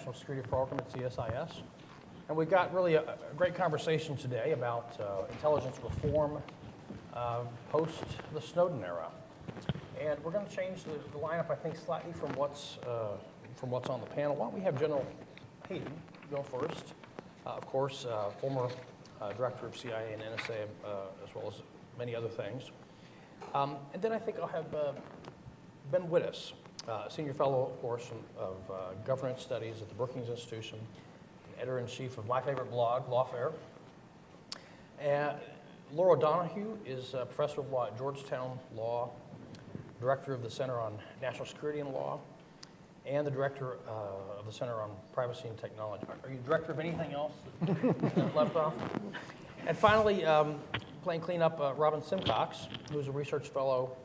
National Security Program at CSIS. And we've got really a great conversation today about intelligence reform post the Snowden era. And we're going to change the lineup, I think, slightly from what's on the panel. Why don't we have General Hayden go first? Of course, former director of CIA and NSA, as well as many other things. And then I think I'll have Ben Wittes, senior fellow, of course, of governance studies at the Brookings Institution, and editor-in-chief of my favorite blog, Lawfare. And Laura Donohue is a professor of law at Georgetown Law, director of the Center on National Security and Law, and the director of the Center on Privacy and Technology. Are you director of anything else that's left off? And finally, playing cleanup, Robin Simcox, who's a research fellow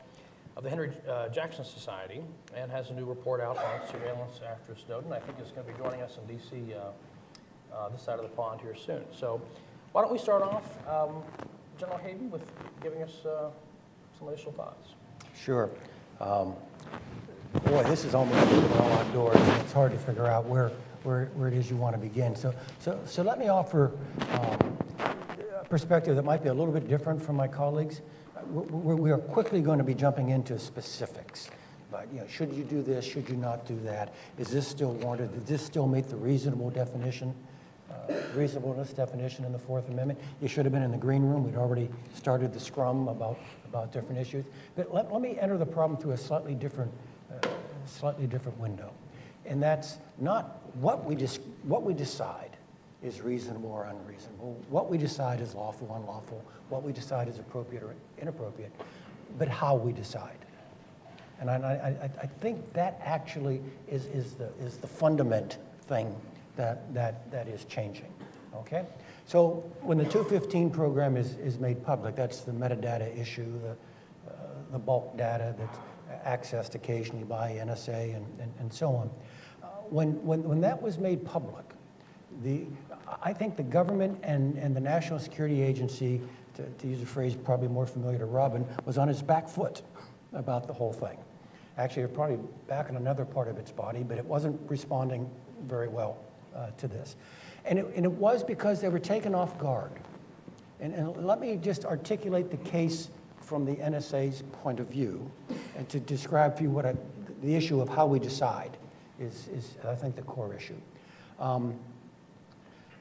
of the Henry Jackson Society and has a new report out on surveillance after Snowden. I think is going to be joining us in D.C. This side of the pond here soon. So why don't we start off, General Hayden, with giving us some initial thoughts. Sure. Boy, this is almost all outdoors, and it's hard to figure out where it is you want to begin. So let me offer a perspective that might be a little bit different from my colleagues. We are quickly going to be jumping into specifics. But should you do this? Should you not do that? Is this still warranted? Does this still meet the reasonableness definition in the Fourth Amendment? You should have been in the green room. We'd already started the scrum about different issues. But let me enter the problem through a slightly different window, and that's not what we decide is reasonable or unreasonable. What we decide is lawful, unlawful. What we decide is appropriate or inappropriate, but how we decide. And I think that actually is the fundament thing that is changing. Okay, so when the 215 program is made public, that's the metadata issue, the bulk data that's accessed occasionally by NSA and so on. When that was made public, I think the government and the National Security Agency, to use a phrase probably more familiar to Robin, was on its back foot about the whole thing. Actually, it was probably back in another part of its body, but it wasn't responding very well to this. And it was because they were taken off guard. And let me just articulate the case from the NSA's point of view, and to describe for you the issue of how we decide is I think, the core issue.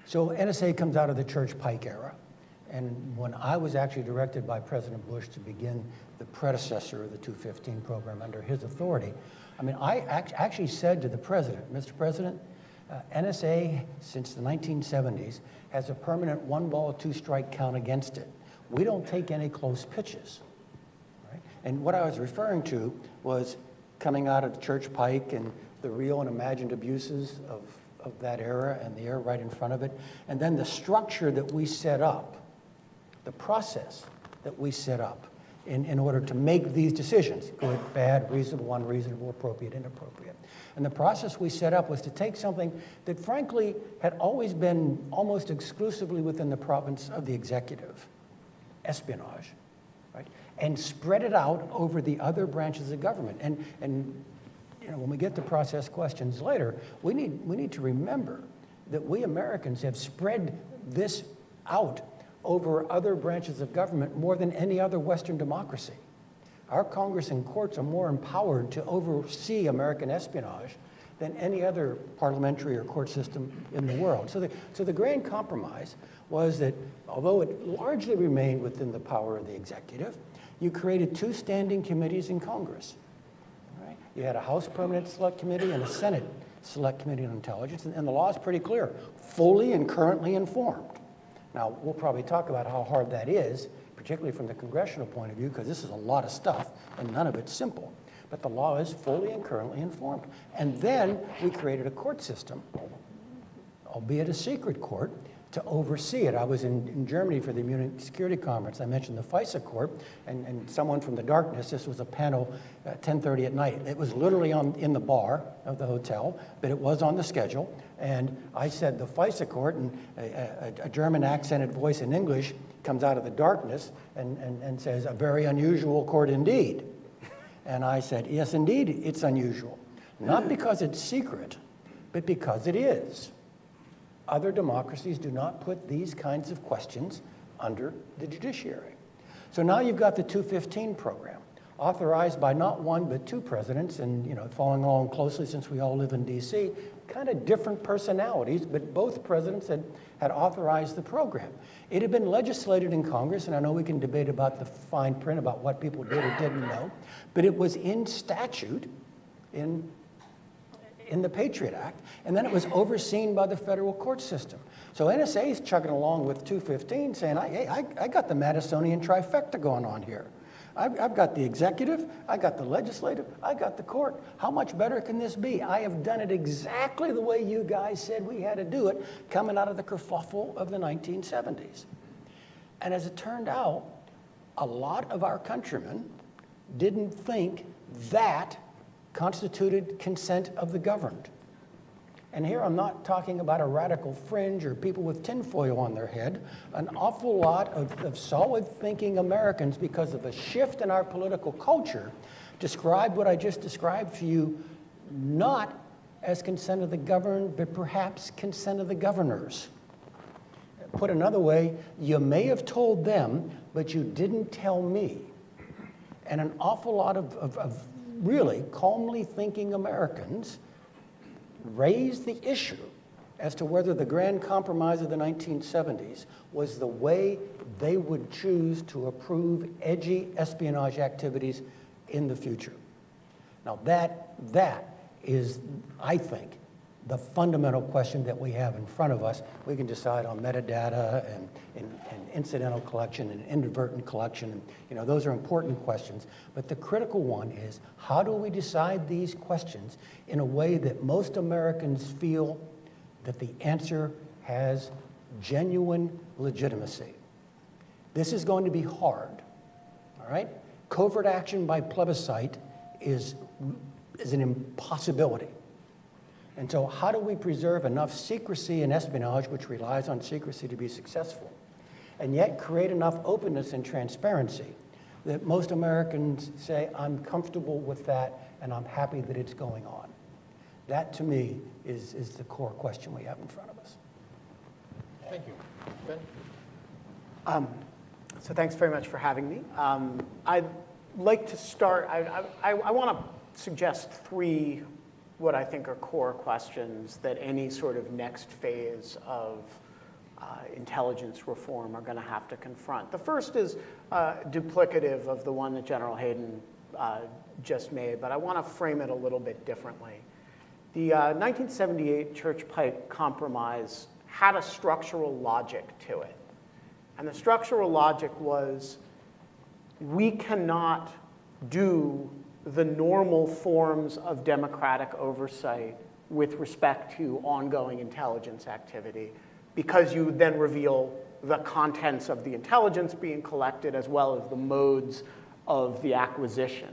So NSA comes out of the Church Pike era, and when I was actually directed by President Bush to begin the predecessor of the 215 program under his authority, I mean, I actually said to the president, Mr. President, NSA since the 1970s has a permanent one-ball, two-strike count against it. We don't take any close pitches. Right? And what I was referring to was coming out of Church Pike and the real and imagined abuses of that era and the era right in front of it, and then the structure that we set up, the process that we set up in order to make these decisions, good, bad, reasonable, unreasonable, appropriate, inappropriate. And the process we set up was to take something that frankly had always been almost exclusively within the province of the executive, espionage, right? And spread it out over the other branches of government. And when we get to process questions later, we need to remember that we Americans have spread this out over other branches of government more than any other Western democracy. Our Congress and courts are more empowered to oversee American espionage than any other parliamentary or court system in the world. So the grand compromise was that although it largely remained within the power of the executive, you created two standing committees in Congress. Right? You had a House Permanent Select Committee and a Senate Select Committee on Intelligence, and the law is pretty clear, fully and currently informed. Now, we'll probably talk about how hard that is, particularly from the congressional point of view, because this is a lot of stuff, and none of it's simple. But the law is fully and currently informed. And then we created a court system, albeit a secret court, to oversee it. I was in Germany for the Munich Security Conference. I mentioned the FISA court, and someone from the darkness, this was a panel at 10:30 at night. It was literally in the bar of the hotel, but it was on the schedule. And I said the FISA court, and a German accented voice in English comes out of the darkness and says, "A very unusual court indeed." And I said, "Yes, indeed, it's unusual. Not because it's secret, but because it is. Other democracies do not put these kinds of questions under the judiciary. So now you've got the 215 program, authorized by not one but two presidents, and following along closely since we all live in DC, kind of different personalities, but both presidents had authorized the program. It had been legislated in Congress, and I know we can debate about the fine print about what people did or didn't know, but it was in statute in the Patriot Act, and then it was overseen by the federal court system. So NSA is chugging along with 215 saying, hey, I got the Madisonian trifecta going on here. I've got the executive, I got the legislative, I got the court. How much better can this be? I have done it exactly the way you guys said we had to do it, coming out of the kerfuffle of the 1970s. And as it turned out, a lot of our countrymen didn't think that constituted consent of the governed. And here I'm not talking about a radical fringe or people with tinfoil on their head. An awful lot of solid thinking Americans, because of a shift in our political culture, described what I just described to you not as consent of the governed, but perhaps consent of the governors. Put another way, you may have told them, but you didn't tell me. And an awful lot of really calmly thinking Americans raised the issue as to whether the Grand Compromise of the 1970s was the way they would choose to approve edgy espionage activities in the future. Now that is, I think, the fundamental question that we have in front of us. We can decide on metadata and incidental collection and inadvertent collection. And, those are important questions. But the critical one is, how do we decide these questions in a way that most Americans feel that the answer has genuine legitimacy? This is going to be hard, all right? Covert action by plebiscite is an impossibility. And so how do we preserve enough secrecy in espionage, which relies on secrecy to be successful, and yet create enough openness and transparency that most Americans say, I'm comfortable with that and I'm happy that it's going on? That, to me, is the core question we have in front of us. Thank you. Ben? So thanks very much for having me. I'd like to start, I want to suggest three what I think are core questions that any sort of next phase of intelligence reform are going to have to confront. The first is duplicative of the one that General Hayden just made, but I want to frame it a little bit differently. The 1978 Church Pike Compromise had a structural logic to it. And the structural logic was, we cannot do the normal forms of democratic oversight with respect to ongoing intelligence activity, because you then reveal the contents of the intelligence being collected as well as the modes of the acquisition.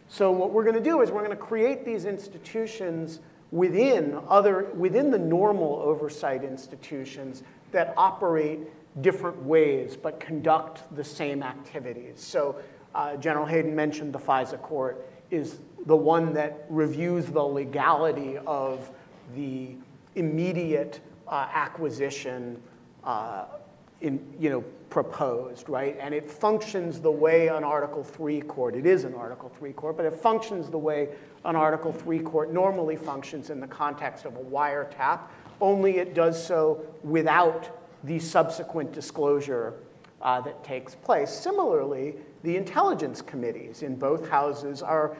So what we're going to do is we're going to create these institutions within the normal oversight institutions that operate different ways but conduct the same activities. So General Hayden mentioned the FISA court is the one that reviews the legality of the immediate acquisition proposed, right? And it functions the way an Article III court, it is an Article III court, but it functions the way an Article III court normally functions in the context of a wiretap, only it does so without the subsequent disclosure that takes place. Similarly, the intelligence committees in both houses are,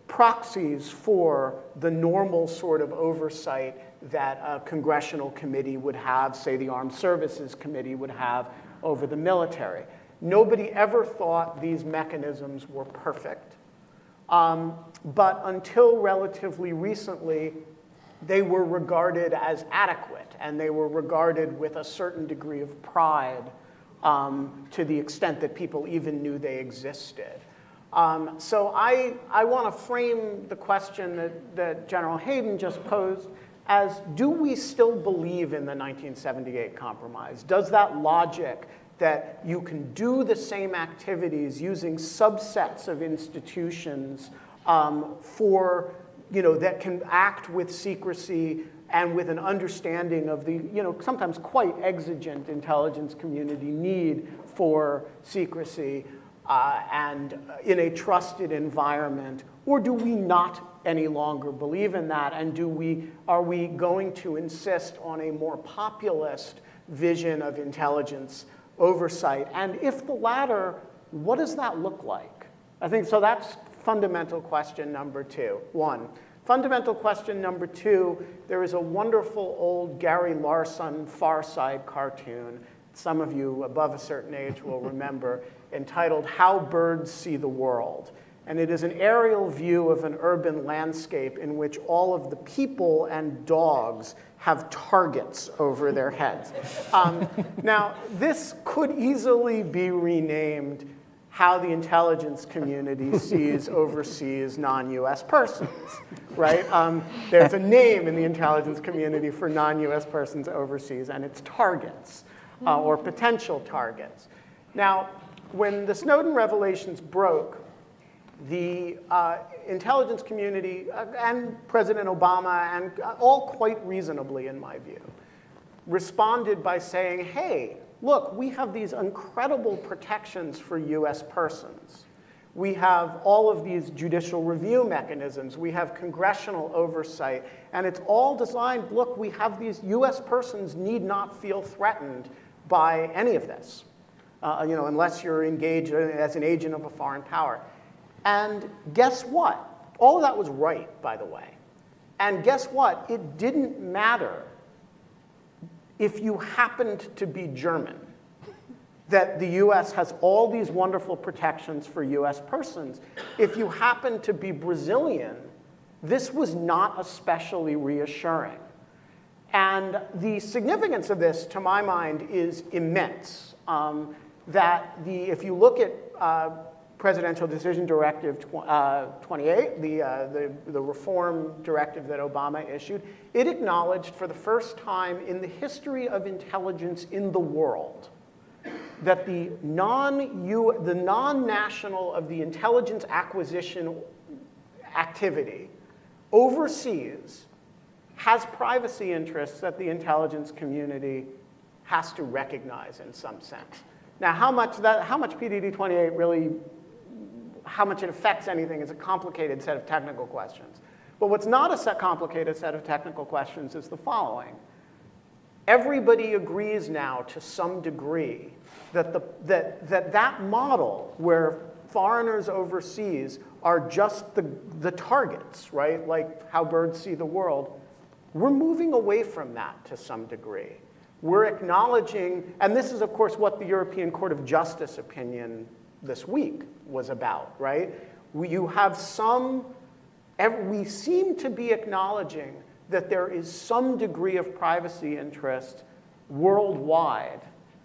proxies for the normal sort of oversight that a congressional committee would have, say the Armed Services Committee would have over the military. Nobody ever thought these mechanisms were perfect. But until relatively recently, they were regarded as adequate, and they were regarded with a certain degree of pride to the extent that people even knew they existed. So I want to frame the question that General Hayden just posed as, do we still believe in the 1978 compromise? Does that logic that you can do the same activities using subsets of institutions for that can act with secrecy and with an understanding of the, sometimes quite exigent intelligence community need for secrecy and in a trusted environment? Or do we not any longer believe in that? And are we going to insist on a more populist vision of intelligence oversight? And if the latter, what does that look like? I think so. That's fundamental question number one. Fundamental question number two, there is a wonderful old Gary Larson Far Side cartoon, some of you above a certain age will remember, entitled How Birds See the World. And it is an aerial view of an urban landscape in which all of the people and dogs have targets over their heads. Now, this could easily be renamed How the Intelligence Community Oversees Non-US Persons, right? There's a name in the intelligence community for non-US persons overseas, and it's targets, or potential targets. Now, when the Snowden revelations broke, the intelligence community and President Obama, and all quite reasonably in my view, responded by saying, hey, look, we have these incredible protections for US persons. We have all of these judicial review mechanisms. We have congressional oversight. And it's all designed, look, we have these US persons need not feel threatened by any of this, unless you're engaged as an agent of a foreign power. And guess what? All of that was right, by the way. And guess what? It didn't matter if you happened to be German, that the US has all these wonderful protections for US persons. If you happen to be Brazilian, this was not especially reassuring. And the significance of this, to my mind, is immense. If you look at Presidential Decision Directive 28, the reform directive that Obama issued, it acknowledged for the first time in the history of intelligence in the world that the non-national of the intelligence acquisition activity overseas has privacy interests that the intelligence community has to recognize in some sense. Now, how much PDD 28 really, how much it affects anything is a complicated set of technical questions. But what's not a complicated set of technical questions is the following. Everybody agrees now to some degree that that model where foreigners overseas are just the targets, right? Like how birds see the world. We're moving away from that to some degree. We're acknowledging, and this is of course what the European Court of Justice opinion this week was about, right? We seem to be acknowledging that there is some degree of privacy interest worldwide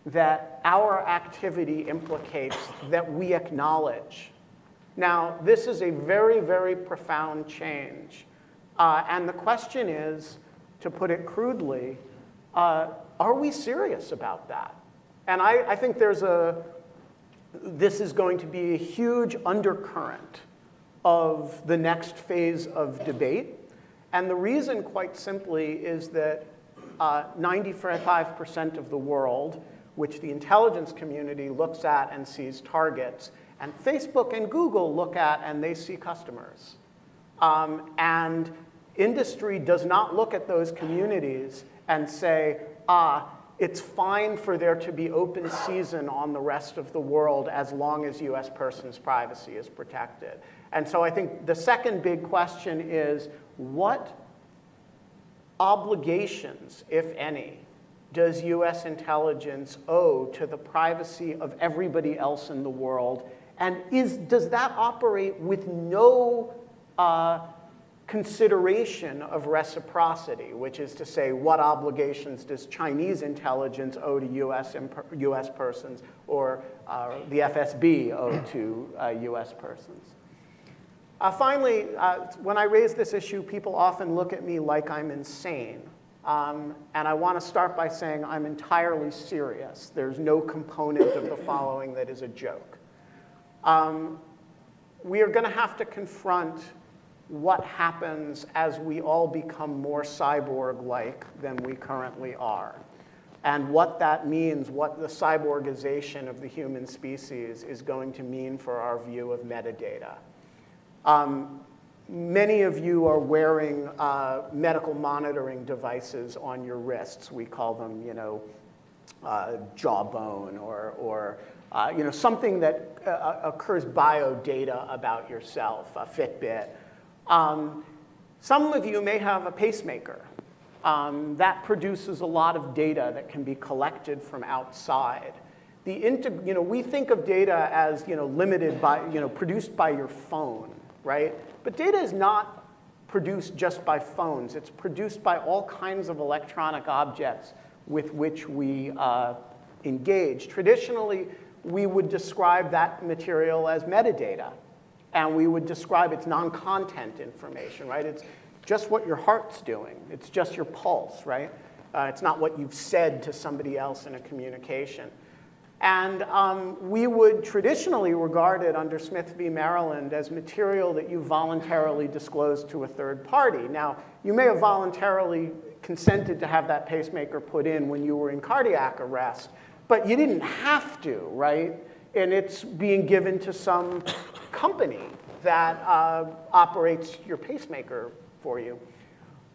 that our activity implicates that we acknowledge. Now, this is a very, very profound change. And the question is, to put it crudely, are we serious about that? And I think this is going to be a huge undercurrent of the next phase of debate. And the reason, quite simply, is that 95% of the world, which the intelligence community looks at and sees targets, and Facebook and Google look at and they see customers. And industry does not look at those communities and say, it's fine for there to be open season on the rest of the world as long as US persons' privacy is protected. And so I think the second big question is, what obligations, if any, does US intelligence owe to the privacy of everybody else in the world? And does that operate with no consideration of reciprocity, which is to say, what obligations does Chinese intelligence owe to US persons, or the FSB owe to US persons? Finally, when I raise this issue, people often look at me like I'm insane. And I want to start by saying I'm entirely serious. There's no component of the following that is a joke. We are going to have to confront what happens as we all become more cyborg-like than we currently are, and what that means, what the cyborgization of the human species is going to mean for our view of metadata. Many of you are wearing medical monitoring devices on your wrists. We call them, jawbone or something that occurs biodata about yourself, a Fitbit. Some of you may have a pacemaker. That produces a lot of data that can be collected from outside. We think of data as limited by, produced by your phone, right? But data is not produced just by phones. It's produced by all kinds of electronic objects with which we engage. Traditionally, we would describe that material as metadata, and we would describe its non-content information, right? It's just what your heart's doing. It's just your pulse, right? It's not what you've said to somebody else in a communication. And we would traditionally regard it under Smith v. Maryland as material that you voluntarily disclosed to a third party. Now, you may have voluntarily consented to have that pacemaker put in when you were in cardiac arrest, but you didn't have to, right? And it's being given to some company that operates your pacemaker for you.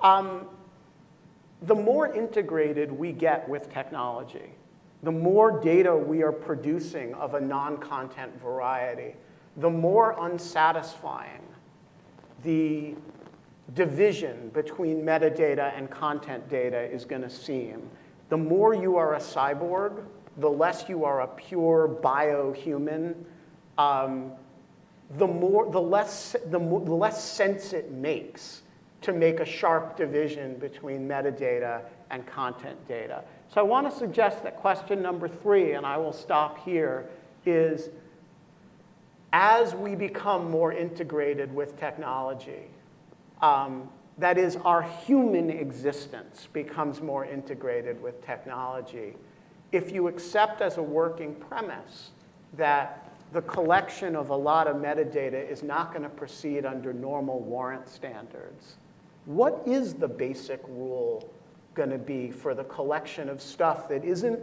The more integrated we get with technology, the more data we are producing of a non-content variety, the more unsatisfying the division between metadata and content data is going to seem. The more you are a cyborg, the less you are a pure biohuman, the less sense it makes to make a sharp division between metadata and content data. So I want to suggest that question number 3, and I will stop here, is as we become more integrated with technology, that is, our human existence becomes more integrated with technology, if you accept as a working premise that the collection of a lot of metadata is not going to proceed under normal warrant standards, what is the basic rule going to be for the collection of stuff that isn't,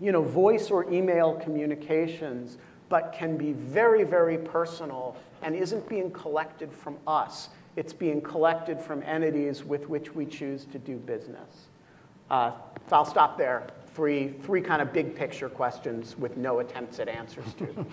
voice or email communications, but can be very, very personal and isn't being collected from us? It's being collected from entities with which we choose to do business. So I'll stop there. Three kind of big picture questions with no attempts at answers to them.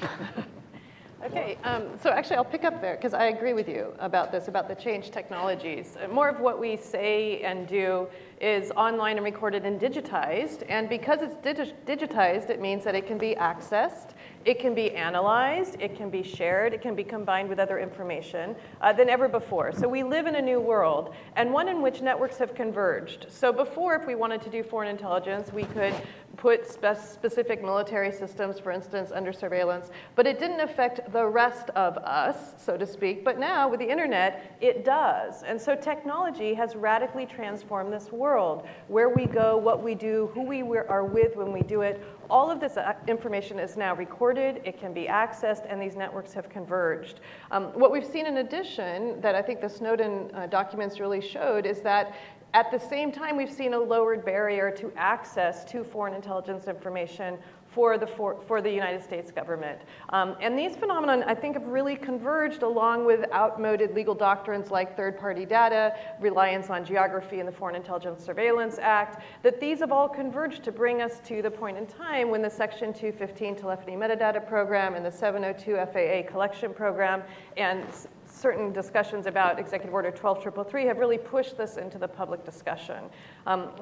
Okay, so actually I'll pick up there because I agree with you about this, about the change technologies. More of what we say and do is online and recorded and digitized, and because it's digitized, it means that it can be accessed, it can be analyzed, it can be shared, it can be combined with other information than ever before. So we live in a new world, and one in which networks have converged. So before, if we wanted to do foreign intelligence, we could put specific military systems, for instance, under surveillance, but it didn't affect the rest of us, so to speak. But now, with the internet, it does. And so technology has radically transformed this world. Where we go, what we do, who we are with when we do it, all of this information is now recorded, it can be accessed, and these networks have converged. What we've seen in addition, that I think the Snowden documents really showed, is that at the same time, we've seen a lowered barrier to access to foreign intelligence information for the United States government. And these phenomena, I think, have really converged along with outmoded legal doctrines like third-party data, reliance on geography in the Foreign Intelligence Surveillance Act, that these have all converged to bring us to the point in time when the Section 215 telephony metadata program and the 702 FAA collection program and certain discussions about Executive Order 12333 have really pushed this into the public discussion.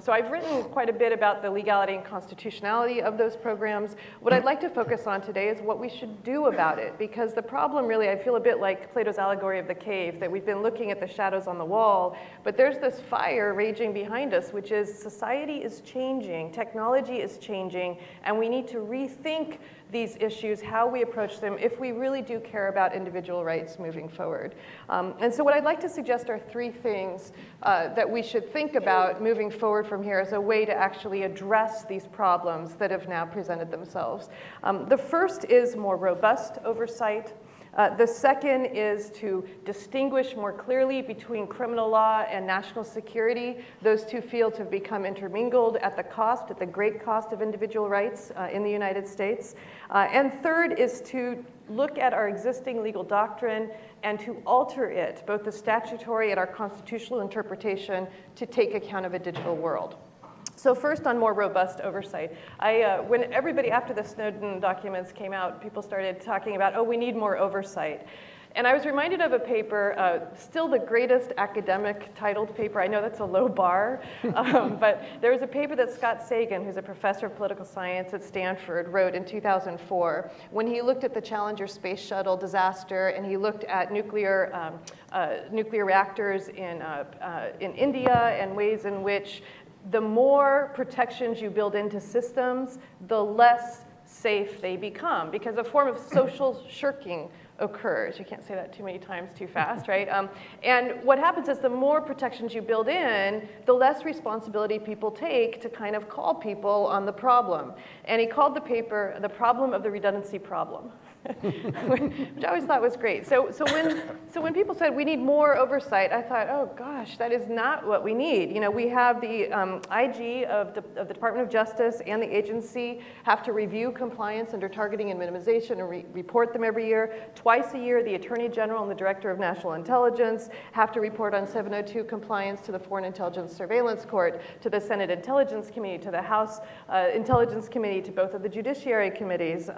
So I've written quite a bit about the legality and constitutionality of those programs. What I'd like to focus on today is what we should do about it, because the problem really, I feel a bit like Plato's allegory of the cave, that we've been looking at the shadows on the wall, but there's this fire raging behind us, which is society is changing, technology is changing, and we need to rethink these issues, how we approach them, if we really do care about individual rights moving forward. And so what I'd like to suggest are 3 things that we should think about moving forward from here as a way to actually address these problems that have now presented themselves. The first is more robust oversight. The second is to distinguish more clearly between criminal law and national security. Those two fields have become intermingled at the great cost of individual rights in the United States. And third is to look at our existing legal doctrine and to alter it, both the statutory and our constitutional interpretation, to take account of a digital world. So first, on more robust oversight. When everybody, after the Snowden documents came out, people started talking about, oh, we need more oversight. And I was reminded of a paper, still the greatest academic titled paper. I know that's a low bar, but there was a paper that Scott Sagan, who's a professor of political science at Stanford, wrote in 2004 when he looked at the Challenger space shuttle disaster and he looked at nuclear reactors in India and ways in which the more protections you build into systems, the less safe they become, because a form of social shirking occurs. You can't say that too many times too fast, right? And what happens is the more protections you build in, the less responsibility people take to kind of call people on the problem. And he called the paper "The Problem of the Redundancy Problem." Which I always thought was great. So when people said we need more oversight, I thought, oh gosh, that is not what we need. You know, we have the IG of the Department of Justice and the agency have to review compliance under targeting and minimization and report them every year. Twice a year, the Attorney General and the Director of National Intelligence have to report on 702 compliance to the Foreign Intelligence Surveillance Court, to the Senate Intelligence Committee, to the House Intelligence Committee, to both of the Judiciary Committees,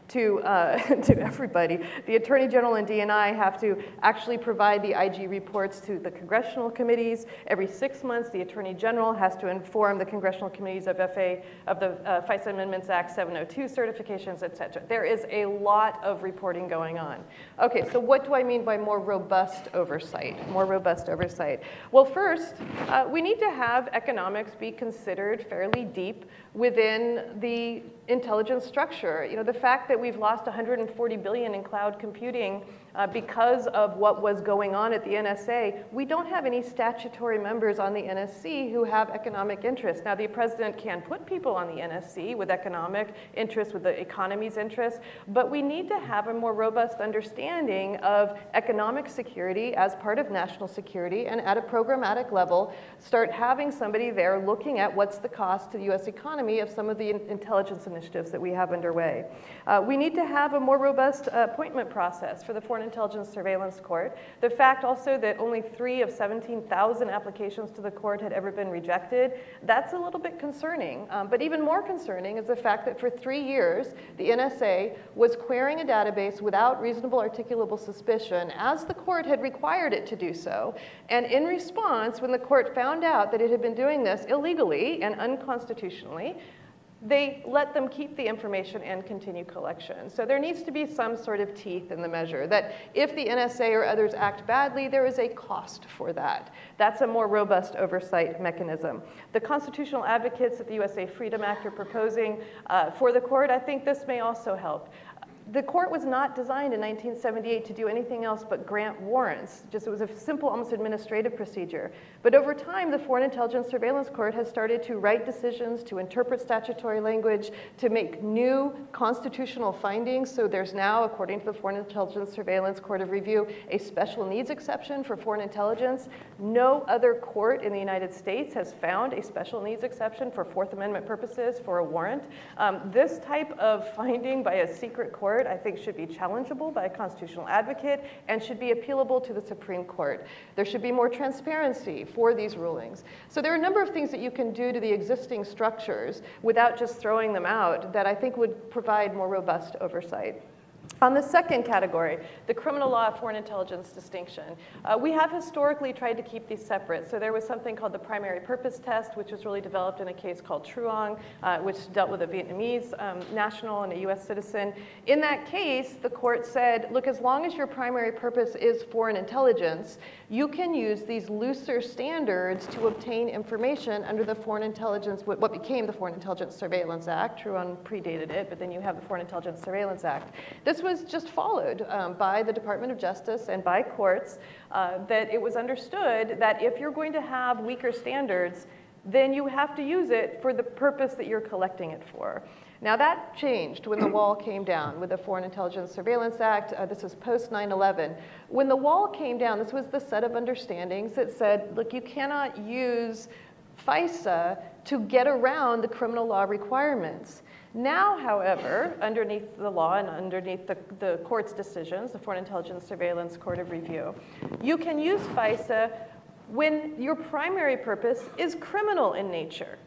to everybody. The Attorney General and DNI have to actually provide the IG reports to the congressional committees. Every 6 months, the Attorney General has to inform the congressional committees of the FISA Amendments Act 702 certifications, et cetera. There is a lot of reporting going on. Okay, so what do I mean by more robust oversight? More robust oversight. Well, first, we need to have economics be considered fairly deep within the intelligence structure. You know, the fact that we've lost 140 billion in cloud computing because of what was going on at the NSA, we don't have any statutory members on the NSC who have economic interests. Now, the president can put people on the NSC with economic interests, with the economy's interests, but we need to have a more robust understanding of economic security as part of national security, and at a programmatic level, start having somebody there looking at what's the cost to the US economy of some of the intelligence initiatives that we have underway. We need to have a more robust appointment process for the Foreign Intelligence Surveillance Court. The fact also that only 3 of 17,000 applications to the court had ever been rejected, that's a little bit concerning. But even more concerning is the fact that for 3 years, the NSA was querying a database without reasonable articulable suspicion, as the court had required it to do so. And in response, when the court found out that it had been doing this illegally and unconstitutionally, they let them keep the information and continue collection. So there needs to be some sort of teeth in the measure, that if the NSA or others act badly, there is a cost for that. That's a more robust oversight mechanism. The constitutional advocates that the USA Freedom Act are proposing for the court, I think this may also help. The court was not designed in 1978 to do anything else but grant warrants. It was a simple, almost administrative procedure. But over time, the Foreign Intelligence Surveillance Court has started to write decisions, to interpret statutory language, to make new constitutional findings. So there's now, according to the Foreign Intelligence Surveillance Court of Review, a special needs exception for foreign intelligence. No other court in the United States has found a special needs exception for Fourth Amendment purposes for a warrant. This type of finding by a secret court, I think, should be challengeable by a constitutional advocate and should be appealable to the Supreme Court. There should be more transparency for these rulings. So there are a number of things that you can do to the existing structures without just throwing them out that I think would provide more robust oversight. On the second category, the criminal law foreign intelligence distinction, we have historically tried to keep these separate. So there was something called the primary purpose test, which was really developed in a case called Truong, which dealt with a Vietnamese national and a US citizen. In that case, the court said, look, as long as your primary purpose is foreign intelligence, you can use these looser standards to obtain information under the Foreign Intelligence, what became the Foreign Intelligence Surveillance Act. Truong predated it, but then you have the Foreign Intelligence Surveillance Act. This was just followed by the Department of Justice and by courts, that it was understood that if you're going to have weaker standards, then you have to use it for the purpose that you're collecting it for. Now that changed when the wall came down with the Foreign Intelligence Surveillance Act. This is post 9/11. When the wall came down, this was the set of understandings that said, look, you cannot use FISA to get around the criminal law requirements. Now, however, underneath the law and underneath the court's decisions, the Foreign Intelligence Surveillance Court of Review, you can use FISA when your primary purpose is criminal in nature.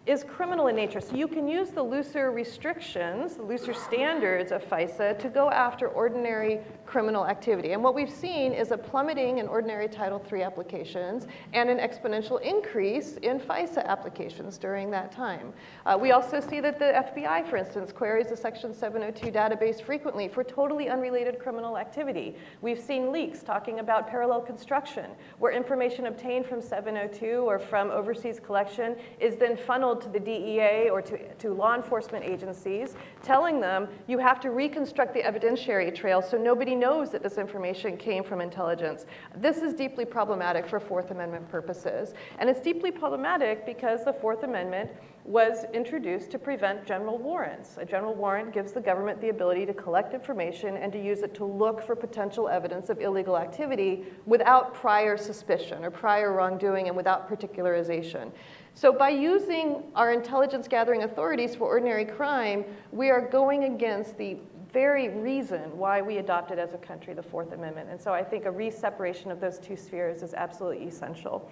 So you can use the looser restrictions, the looser standards of FISA to go after ordinary criminal activity. And what we've seen is a plummeting in ordinary Title III applications and an exponential increase in FISA applications during that time. We also see that the FBI, for instance, queries the Section 702 database frequently for totally unrelated criminal activity. We've seen leaks talking about parallel construction, where information obtained from 702 or from overseas collection is then funneled to the DEA or to law enforcement agencies, telling them you have to reconstruct the evidentiary trail so nobody knows that this information came from intelligence. This is deeply problematic for Fourth Amendment purposes. And it's deeply problematic because the Fourth Amendment was introduced to prevent general warrants. A general warrant gives the government the ability to collect information and to use it to look for potential evidence of illegal activity without prior suspicion or prior wrongdoing and without particularization. So by using our intelligence gathering authorities for ordinary crime, we are going against the very reason why we adopted as a country the Fourth Amendment. And so I think a re-separation of those two spheres is absolutely essential.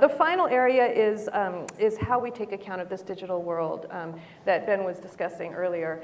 The final area is how we take account of this digital world that Ben was discussing earlier.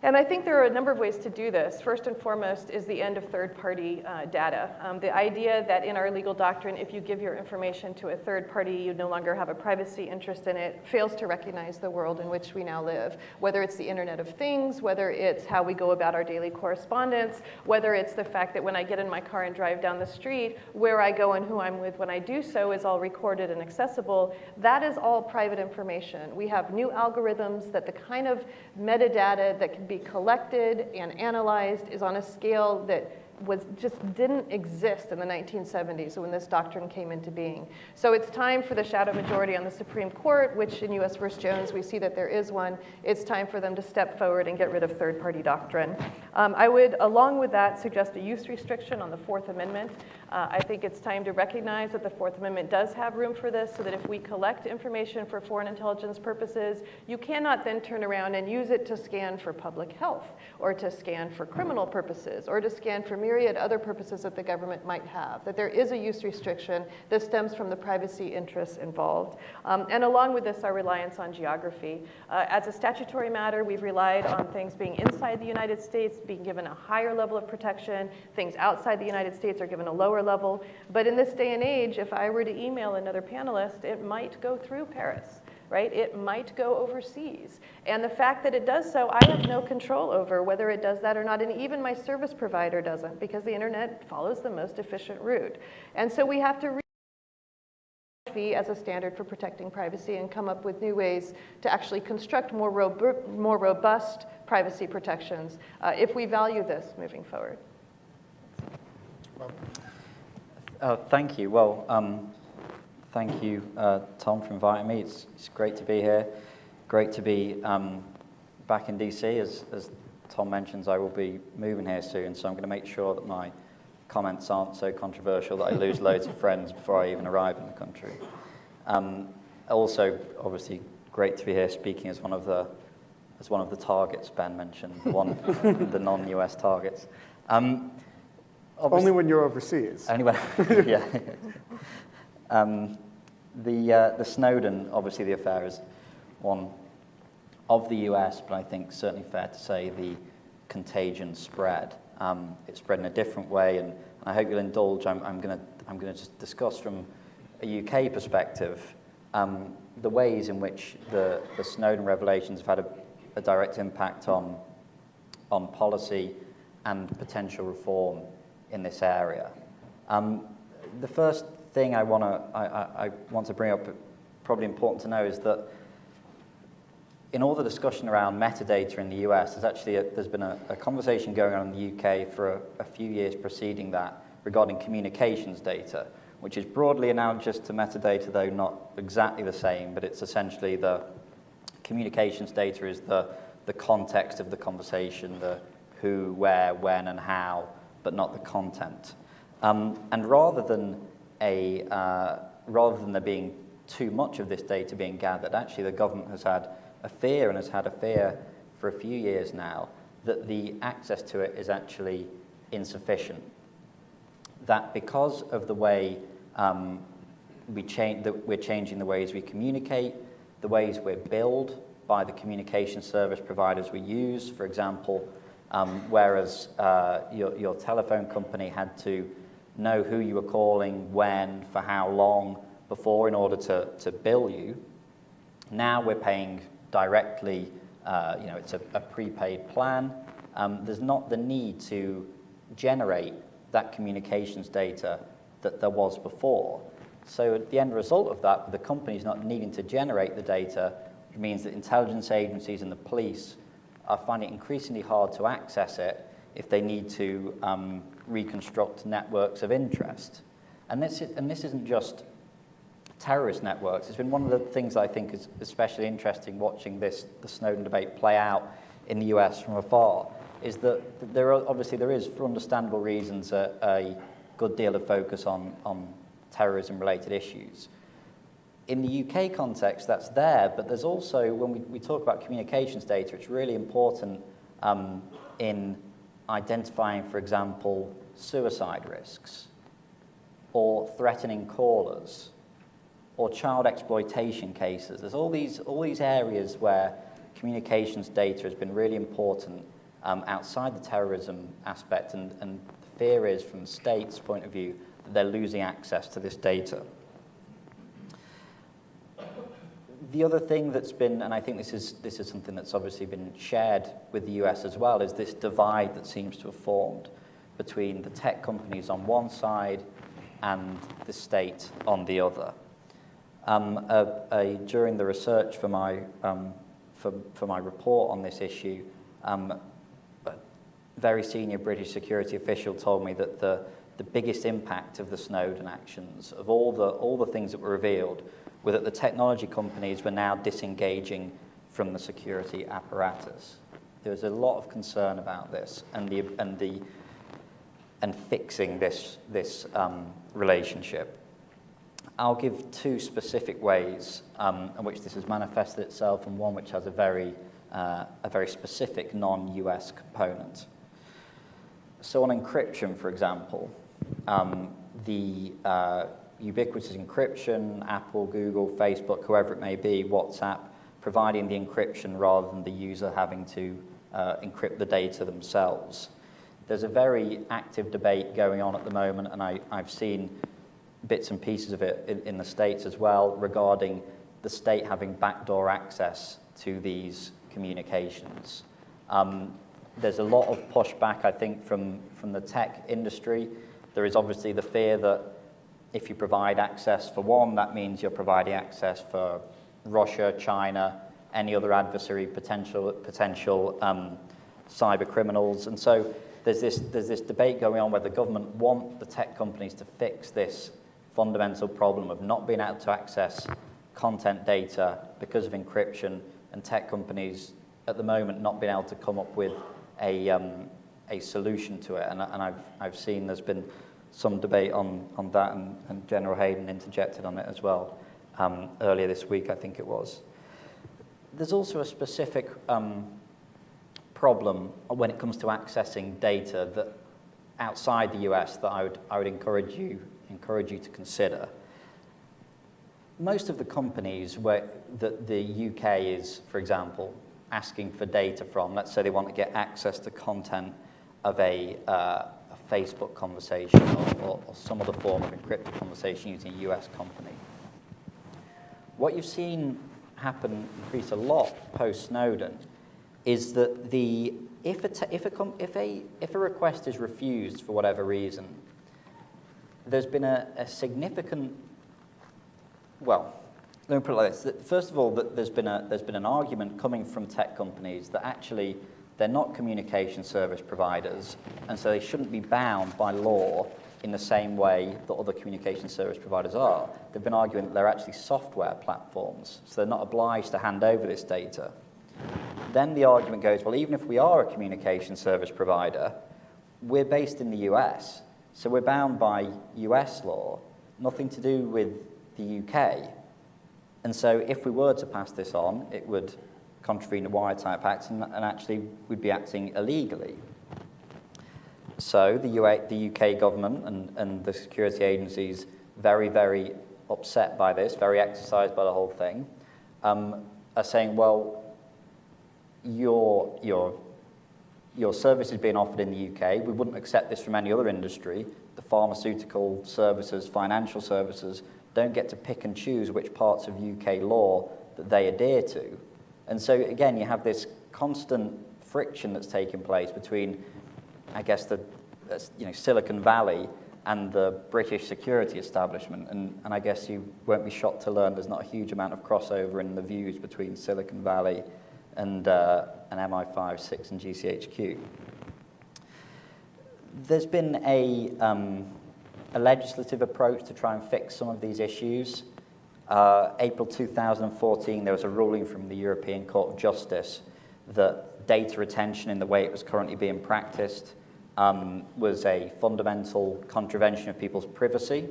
And I think there are a number of ways to do this. First and foremost is the end of third-party data. The idea that in our legal doctrine, if you give your information to a third party, you no longer have a privacy interest in it, fails to recognize the world in which we now live. Whether it's the Internet of Things, whether it's how we go about our daily correspondence, whether it's the fact that when I get in my car and drive down the street, where I go and who I'm with when I do so is all recorded and accessible. That is all private information. We have new algorithms that the kind of metadata that can be collected and analyzed is on a scale that just didn't exist in the 1970s when this doctrine came into being. So it's time for the shadow majority on the Supreme Court, which in U.S. v. Jones we see that there is one. It's time for them to step forward and get rid of third-party doctrine. I would, along with that, suggest a use restriction on the Fourth Amendment. I think it's time to recognize that the Fourth Amendment does have room for this, so that if we collect information for foreign intelligence purposes, you cannot then turn around and use it to scan for public health, or to scan for criminal purposes, or to scan for myriad other purposes that the government might have. That there is a use restriction that stems from the privacy interests involved. And along with this, our reliance on geography. As a statutory matter, we've relied on things being inside the United States being given a higher level of protection. Things outside the United States are given a lower level. But in this day and age, if I were to email another panelist, it might go through Paris, right? It might go overseas. And the fact that it does so, I have no control over whether it does that or not. And even my service provider doesn't, because the internet follows the most efficient route. And so we have to as a standard for protecting privacy and come up with new ways to actually construct more robust privacy protections if we value this moving forward. Thank you. Well, thank you, Tom, for inviting me. It's great to be here. Great to be back in DC. As Tom mentions, I will be moving here soon, so I'm going to make sure that my comments aren't so controversial that I lose loads of friends before I even arrive in the country. Also, obviously, great to be here speaking as one of the targets Ben mentioned, the non-US targets. Only when you're overseas. Anyway, yeah. The Snowden, obviously, the affair is one of the US, but I think certainly fair to say the contagion spread. It spread in a different way, and I hope you'll indulge. I'm going to just discuss from a UK perspective the ways in which the Snowden revelations have had a direct impact on policy and potential reform in this area. The first thing I want to bring up, probably important to know, is that in all the discussion around metadata in the US, there's been a conversation going on in the UK for a few years preceding that regarding communications data, which is broadly analogous to metadata, though not exactly the same, but it's essentially the communications data is the the context of the conversation, the who, where, when, and how, but not the content. And rather than there being too much of this data being gathered, actually the government has had a fear for a few years now that the access to it is actually insufficient. That because of the way we're changing the ways we communicate, the ways we're billed by the communication service providers we use. For example, whereas your telephone company had to know who you were calling, when, for how long before in order to bill you, now we're paying directly, it's a prepaid plan. There's not the need to generate that communications data that there was before. So the end result of that, the company's not needing to generate the data, it means that intelligence agencies and the police are finding it increasingly hard to access it if they need to reconstruct networks of interest. And this isn't just terrorist networks. It's been one of the things I think is especially interesting watching the Snowden debate play out in the US from afar, is that there is, for understandable reasons, a good deal of focus on terrorism-related issues. In the UK context, that's there, but there's also, when we talk about communications data, it's really important in identifying, for example, suicide risks, or threatening callers, or child exploitation cases. There's all these areas where communications data has been really important outside the terrorism aspect, and the fear is, from the state's point of view, that they're losing access to this data. The other thing that's been, and I think this is something that's obviously been shared with the US as well, is this divide that seems to have formed between the tech companies on one side and the state on the other. During the research for my report on this issue, a very senior British security official told me that the biggest impact of the Snowden actions, of all the things that were revealed, were that the technology companies were now disengaging from the security apparatus. There was a lot of concern about this and fixing this relationship. I'll give two specific ways in which this has manifested itself, and one which has a very specific non-US component. So on encryption, for example, the ubiquitous encryption, Apple, Google, Facebook, whoever it may be, WhatsApp, providing the encryption rather than the user having to encrypt the data themselves. There's a very active debate going on at the moment, and I've seen bits and pieces of it in the States as well, regarding the state having backdoor access to these communications. There's a lot of pushback, I think, from the tech industry. There is obviously the fear that if you provide access for one, that means you're providing access for Russia, China, any other adversary, potential cyber criminals. And so there's this debate going on where the government want the tech companies to fix this fundamental problem of not being able to access content data because of encryption, and tech companies at the moment not being able to come up with a solution to it. And I've seen there's been some debate on that, and General Hayden interjected on it as well earlier this week, I think it was. There's also a specific problem when it comes to accessing data that outside the US that I would encourage you to consider. Most of the companies that the UK is, for example, asking for data from, let's say they want to get access to content of a Facebook conversation or some other form of encrypted conversation using a US company. What you've seen happen, increase a lot post-Snowden, is that if a request is refused for whatever reason, there's been a significant, well, let me put it like this. First of all, there's been an argument coming from tech companies that actually they're not communication service providers, and so they shouldn't be bound by law in the same way that other communication service providers are. They've been arguing that they're actually software platforms, so they're not obliged to hand over this data. then the argument goes, well, even if we are a communication service provider, we're based in the US, so we're bound by US law, nothing to do with the UK. And so if we were to pass this on, it would contravene the Wiretap Act, and actually we'd be acting illegally. So the UK government and the security agencies, very, very upset by this, very exercised by the whole thing, are saying, well, your service is being offered in the UK. We wouldn't accept this from any other industry. The pharmaceutical services, financial services don't get to pick and choose which parts of UK law that they adhere to. And so, again, you have this constant friction that's taking place between, I guess, Silicon Valley and the British security establishment. And I guess you won't be shocked to learn there's not a huge amount of crossover in the views between Silicon Valley and MI5, 6, and GCHQ. There's been a legislative approach to try and fix some of these issues. April 2014, there was a ruling from the European Court of Justice that data retention in the way it was currently being practiced was a fundamental contravention of people's privacy.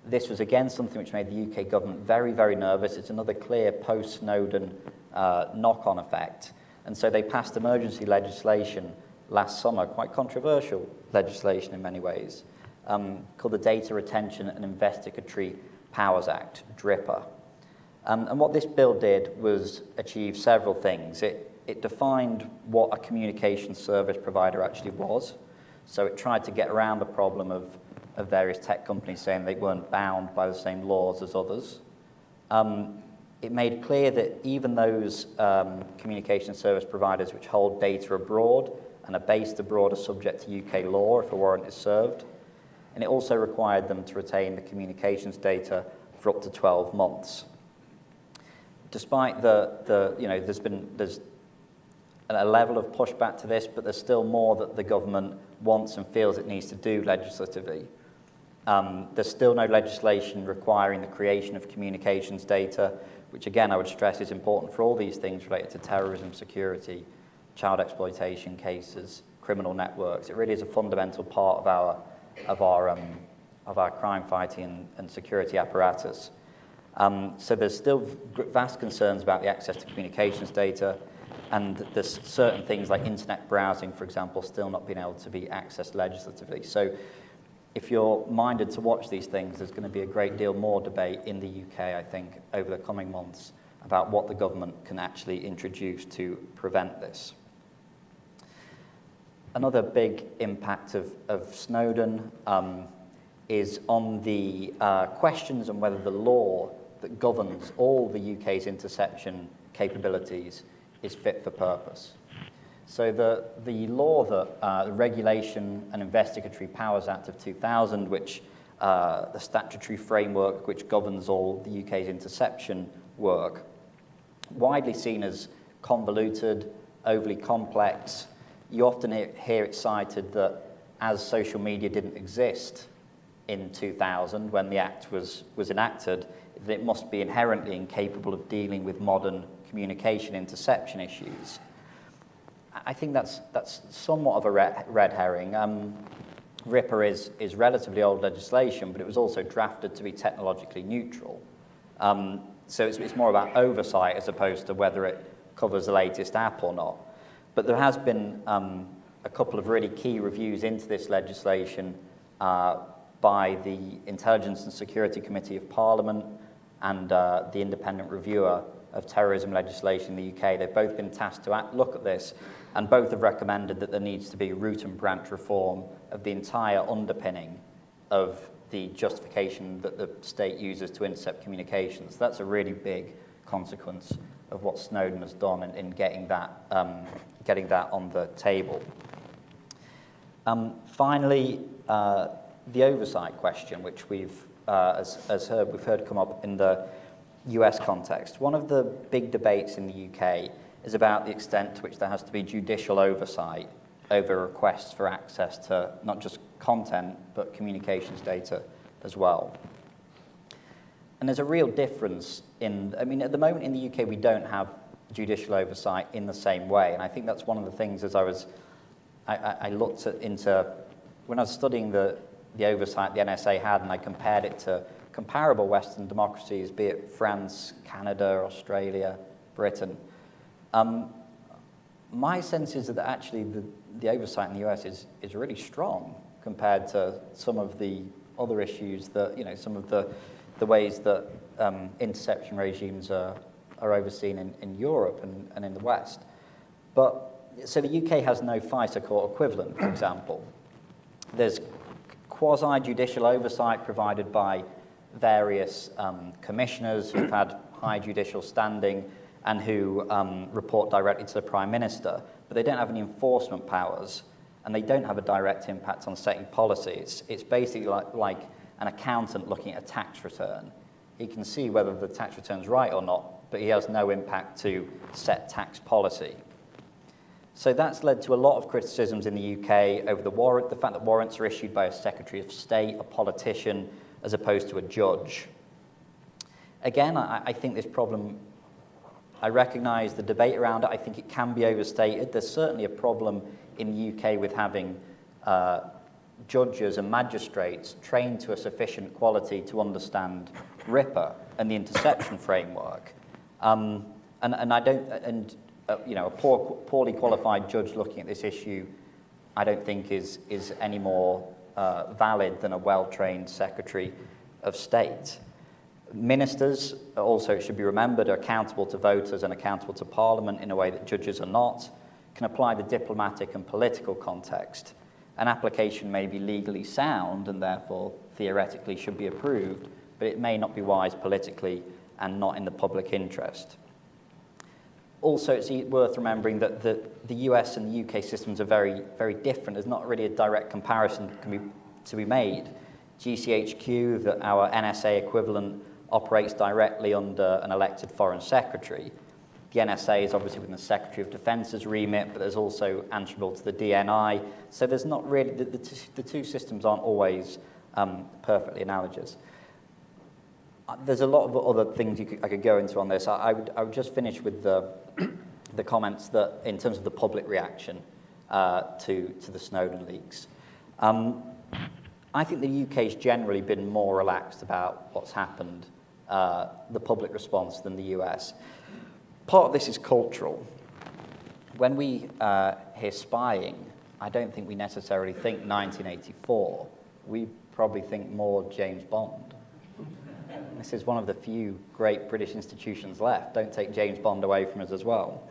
This was again something which made the UK government very, very nervous. It's another clear post-Snowden knock-on effect. And so they passed emergency legislation last summer, quite controversial legislation in many ways, called the Data Retention and Investigatory Powers Act, DRIPA. And what this bill did was achieve several things. It defined what a communication service provider actually was. So it tried to get around the problem of various tech companies saying they weren't bound by the same laws as others. It made clear that even those communication service providers which hold data abroad and are based abroad are subject to UK law if a warrant is served. And it also required them to retain the communications data for up to 12 months. Despite there's a level of pushback to this, but there's still more that the government wants and feels it needs to do legislatively. There's still no legislation requiring the creation of communications data, which again I would stress is important for all these things related to terrorism, security, child exploitation cases, criminal networks. It really is a fundamental part of our crime fighting and security apparatus. So there's still vast concerns about the access to communications data, and there's certain things like internet browsing, for example, still not being able to be accessed legislatively. So if you're minded to watch these things, there's going to be a great deal more debate in the UK, I think, over the coming months about what the government can actually introduce to prevent this. Another big impact of Snowden is on the questions on whether the law that governs all the UK's interception capabilities is fit for purpose. So the law that the Regulation and Investigatory Powers Act of 2000, which the statutory framework which governs all the UK's interception work, widely seen as convoluted, overly complex. You often hear it cited that as social media didn't exist in 2000 when the act was enacted, that it must be inherently incapable of dealing with modern communication interception issues. I think that's somewhat of a red herring. RIPA is relatively old legislation, but it was also drafted to be technologically neutral. So it's more about oversight as opposed to whether it covers the latest app or not. But there has been a couple of really key reviews into this legislation by the Intelligence and Security Committee of Parliament and the Independent Reviewer of Terrorism Legislation in the UK. They've both been tasked to look at this, and both have recommended that there needs to be root and branch reform of the entire underpinning of the justification that the state uses to intercept communications. That's a really big consequence of what Snowden has done in getting that on the table. Finally, the oversight question, which we've heard come up in the US context. One of the big debates in the UK is about the extent to which there has to be judicial oversight over requests for access to not just content, but communications data as well. And there's a real difference at the moment in the UK, we don't have judicial oversight in the same way. And I think that's one of the things as I looked into, when I was studying the oversight the NSA had, and I compared it to comparable Western democracies, be it France, Canada, Australia, Britain. My sense is that actually the oversight in the US is really strong compared to some of the other issues that, some of the ways that interception regimes are overseen in Europe and in the West. So the UK has no FISA court equivalent, for example. There's quasi-judicial oversight provided by various commissioners who've had high judicial standing and who report directly to the Prime Minister, but they don't have any enforcement powers, and they don't have a direct impact on setting policy. It's basically like an accountant looking at a tax return. He can see whether the tax return's right or not, but he has no impact to set tax policy. So that's led to a lot of criticisms in the UK over the fact that warrants are issued by a Secretary of State, a politician, as opposed to a judge. Again, I think this problem, I recognise the debate around it. I think it can be overstated. There's certainly a problem in the UK with having judges and magistrates trained to a sufficient quality to understand RIPA and the interception framework. A poorly qualified judge looking at this issue, I don't think is any more valid than a well-trained Secretary of State. Ministers, also it should be remembered, are accountable to voters and accountable to Parliament in a way that judges are not, can apply the diplomatic and political context. An application may be legally sound and therefore theoretically should be approved, but it may not be wise politically and not in the public interest. Also, it's worth remembering that the US and the UK systems are very, very different. There's not really a direct comparison to be made. GCHQ, our NSA equivalent, operates directly under an elected foreign secretary. The NSA is obviously within the Secretary of Defense's remit, but there's also answerable to the DNI. So there's not really, the two systems aren't always perfectly analogous. There's a lot of other things I could go into on this. I would just finish with the comments that, in terms of the public reaction to the Snowden leaks. I think the UK's generally been more relaxed about what's happened, the public response, than the US. Part of this is cultural. When we hear spying, I don't think we necessarily think 1984. We probably think more James Bond. This is one of the few great British institutions left. Don't take James Bond away from us as well.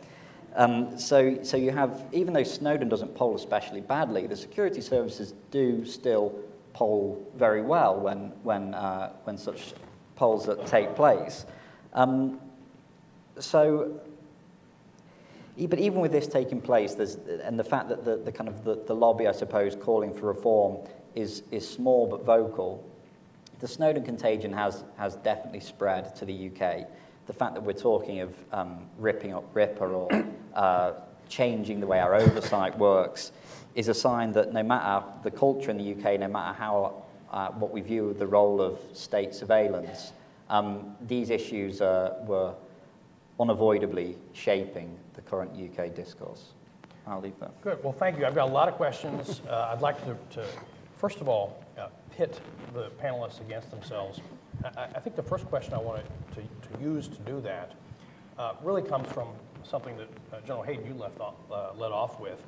So you have, even though Snowden doesn't poll especially badly, the security services do still poll very well when such polls that take place. But even with this taking place, and the fact that the lobby, I suppose, calling for reform is small but vocal, the Snowden contagion has definitely spread to the UK. The fact that we're talking of ripping up RIPA or changing the way our oversight works is a sign that no matter the culture in the UK, no matter how what we view the role of state surveillance, these issues were unavoidably shaping the current UK discourse. I'll leave that. Good. Well, thank you. I've got a lot of questions. I'd like to first of all, pit the panelists against themselves. I think the first question I wanted to use to do that really comes from something that General Hayden, you led off with.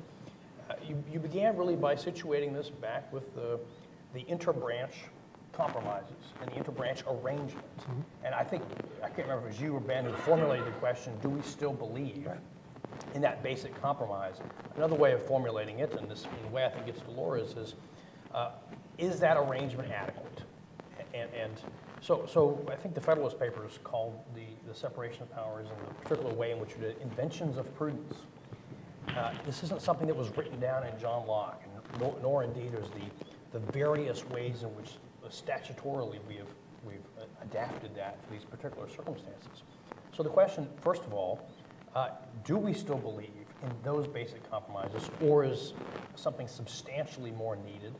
You began really by situating this back with the interbranch compromises and the interbranch arrangement. Mm-hmm. And I think, I can't remember if it was you or Ben who formulated the question, do we still believe in that basic compromise? Another way of formulating it, and the way I think it's to Laura's, is that arrangement adequate? And so I think the Federalist Papers called the separation of powers in the particular way in which you did inventions of prudence. This isn't something that was written down in John Locke, nor indeed is the various ways in which statutorily we've adapted that to these particular circumstances. So the question, first of all, do we still believe in those basic compromises, or is something substantially more needed?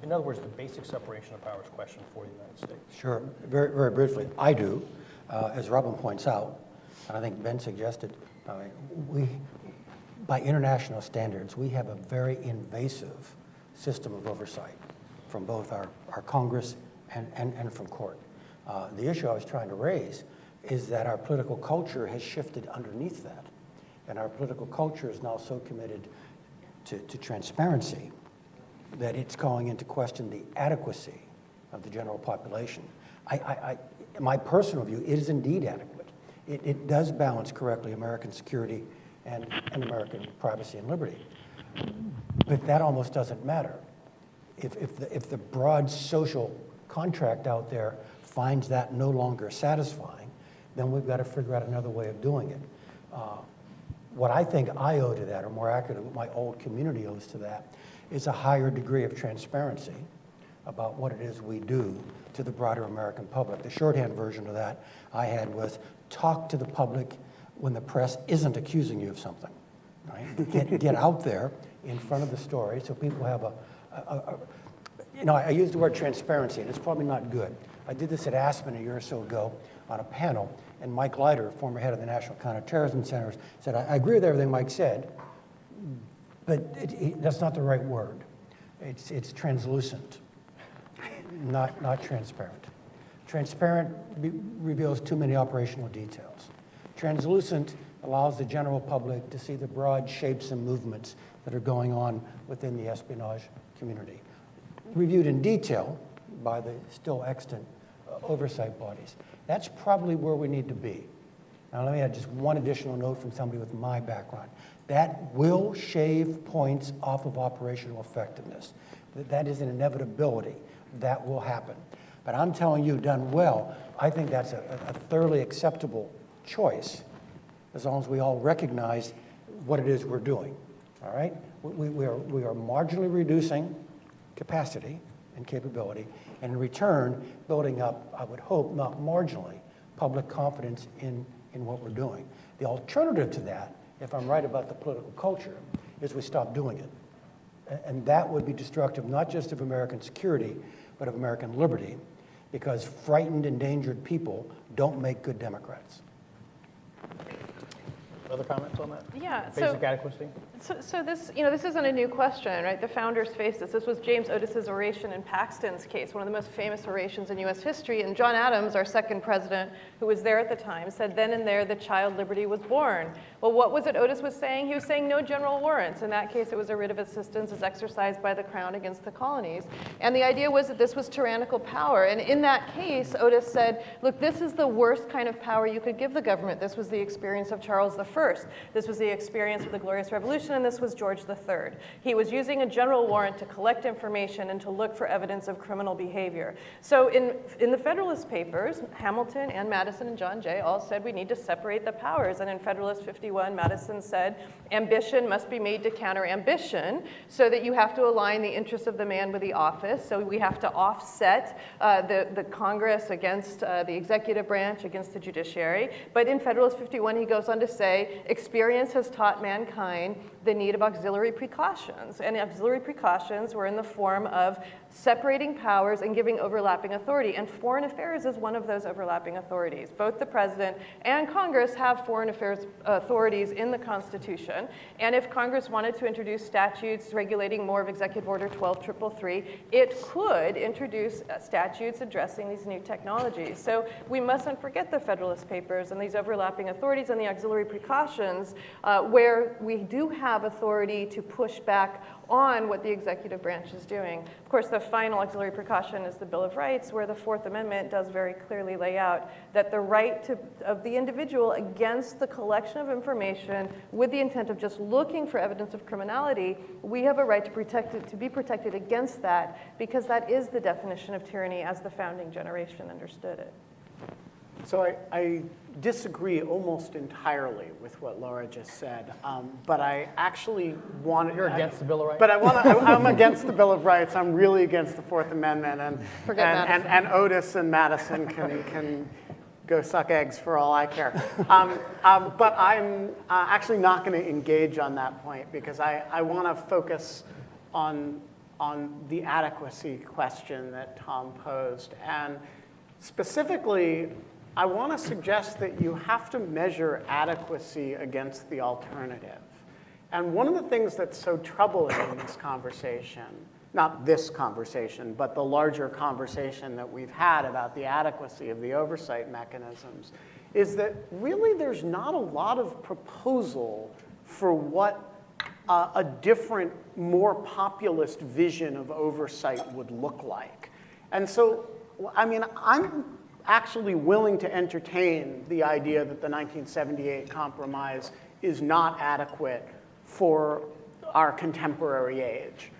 In other words, the basic separation of powers question for the United States. Sure. Very, very briefly, I do. As Robin points out, and I think Ben suggested, by international standards, we have a very invasive system of oversight from both our Congress and from court. The issue I was trying to raise is that our political culture has shifted underneath that. And our political culture is now so committed to transparency that it's calling into question the adequacy of the general population. My personal view, it is indeed adequate. It does balance correctly American security and American privacy and liberty. But that almost doesn't matter. If the broad social contract out there finds that no longer satisfying, then we've got to figure out another way of doing it. What I think I owe to that, or more accurately, what my old community owes to that, is a higher degree of transparency about what it is we do to the broader American public. The shorthand version of that I had was talk to the public when the press isn't accusing you of something. Right? Get out there in front of the story so people have I used the word transparency, and it's probably not good. I did this at Aspen a year or so ago on a panel, and Mike Leiter, former head of the National Counterterrorism Center, said, I agree with everything Mike said, but that's not the right word. It's translucent, not transparent. Transparent reveals too many operational details. Translucent allows the general public to see the broad shapes and movements that are going on within the espionage community. Reviewed in detail by the still extant oversight bodies. That's probably where we need to be. Now let me add just one additional note from somebody with my background. That will shave points off of operational effectiveness. That is an inevitability. That will happen. But I'm telling you, done well, I think that's a thoroughly acceptable choice, as long as we all recognize what it is we're doing. All right? We are marginally reducing capacity and capability, and in return, building up, I would hope, not marginally, public confidence in what we're doing. The alternative to that, if I'm right about the political culture, is we stop doing it. And that would be destructive not just of American security, but of American liberty, because frightened, endangered people don't make good Democrats. Other comments on that? Yeah. Basic adequacy? So this, this isn't a new question, right? The founders faced this. This was James Otis's oration in Paxton's case, one of the most famous orations in U.S. history. And John Adams, our second president, who was there at the time, said, then and there the child liberty was born. Well, what was it Otis was saying? He was saying no general warrants. In that case, it was a writ of assistance as exercised by the crown against the colonies. And the idea was that this was tyrannical power. And in that case, Otis said, look, this is the worst kind of power you could give the government. This was the experience of Charles I. This was the experience of the Glorious Revolution, and this was George III. He was using a general warrant to collect information and to look for evidence of criminal behavior. So in the Federalist Papers, Hamilton and Madison and John Jay all said we need to separate the powers. And in Federalist 51, Madison said ambition must be made to counter ambition, so that you have to align the interests of the man with the office. So we have to offset the Congress against the executive branch, against the judiciary. But in Federalist 51, he goes on to say, experience has taught mankind the need of auxiliary precautions. And auxiliary precautions were in the form of separating powers and giving overlapping authority. And foreign affairs is one of those overlapping authorities. Both the president and Congress have foreign affairs authorities in the Constitution. And if Congress wanted to introduce statutes regulating more of Executive Order 12333, it could introduce statutes addressing these new technologies. So we mustn't forget the Federalist Papers and these overlapping authorities and the auxiliary precautions where we do have authority to push back on what the executive branch is doing. Of course, the final auxiliary precaution is the Bill of Rights, where the Fourth Amendment does very clearly lay out that the right of the individual against the collection of information with the intent of just looking for evidence of criminality, we have a right to be protected against that, because that is the definition of tyranny as the founding generation understood it. So I disagree almost entirely with what Laura just said, but I actually want to... You're against the Bill of Rights? But I'm against the Bill of Rights. I'm really against the Fourth Amendment, and Otis and Madison can go suck eggs for all I care. But I'm actually not going to engage on that point, because I want to focus on the adequacy question that Tom posed. And specifically, I want to suggest that you have to measure adequacy against the alternative. And one of the things that's so troubling in this conversation, not this conversation, but the larger conversation that we've had about the adequacy of the oversight mechanisms, is that really there's not a lot of proposal for what a different, more populist vision of oversight would look like. And so, I mean, I'm actually willing to entertain the idea that the 1978 compromise is not adequate for our contemporary age.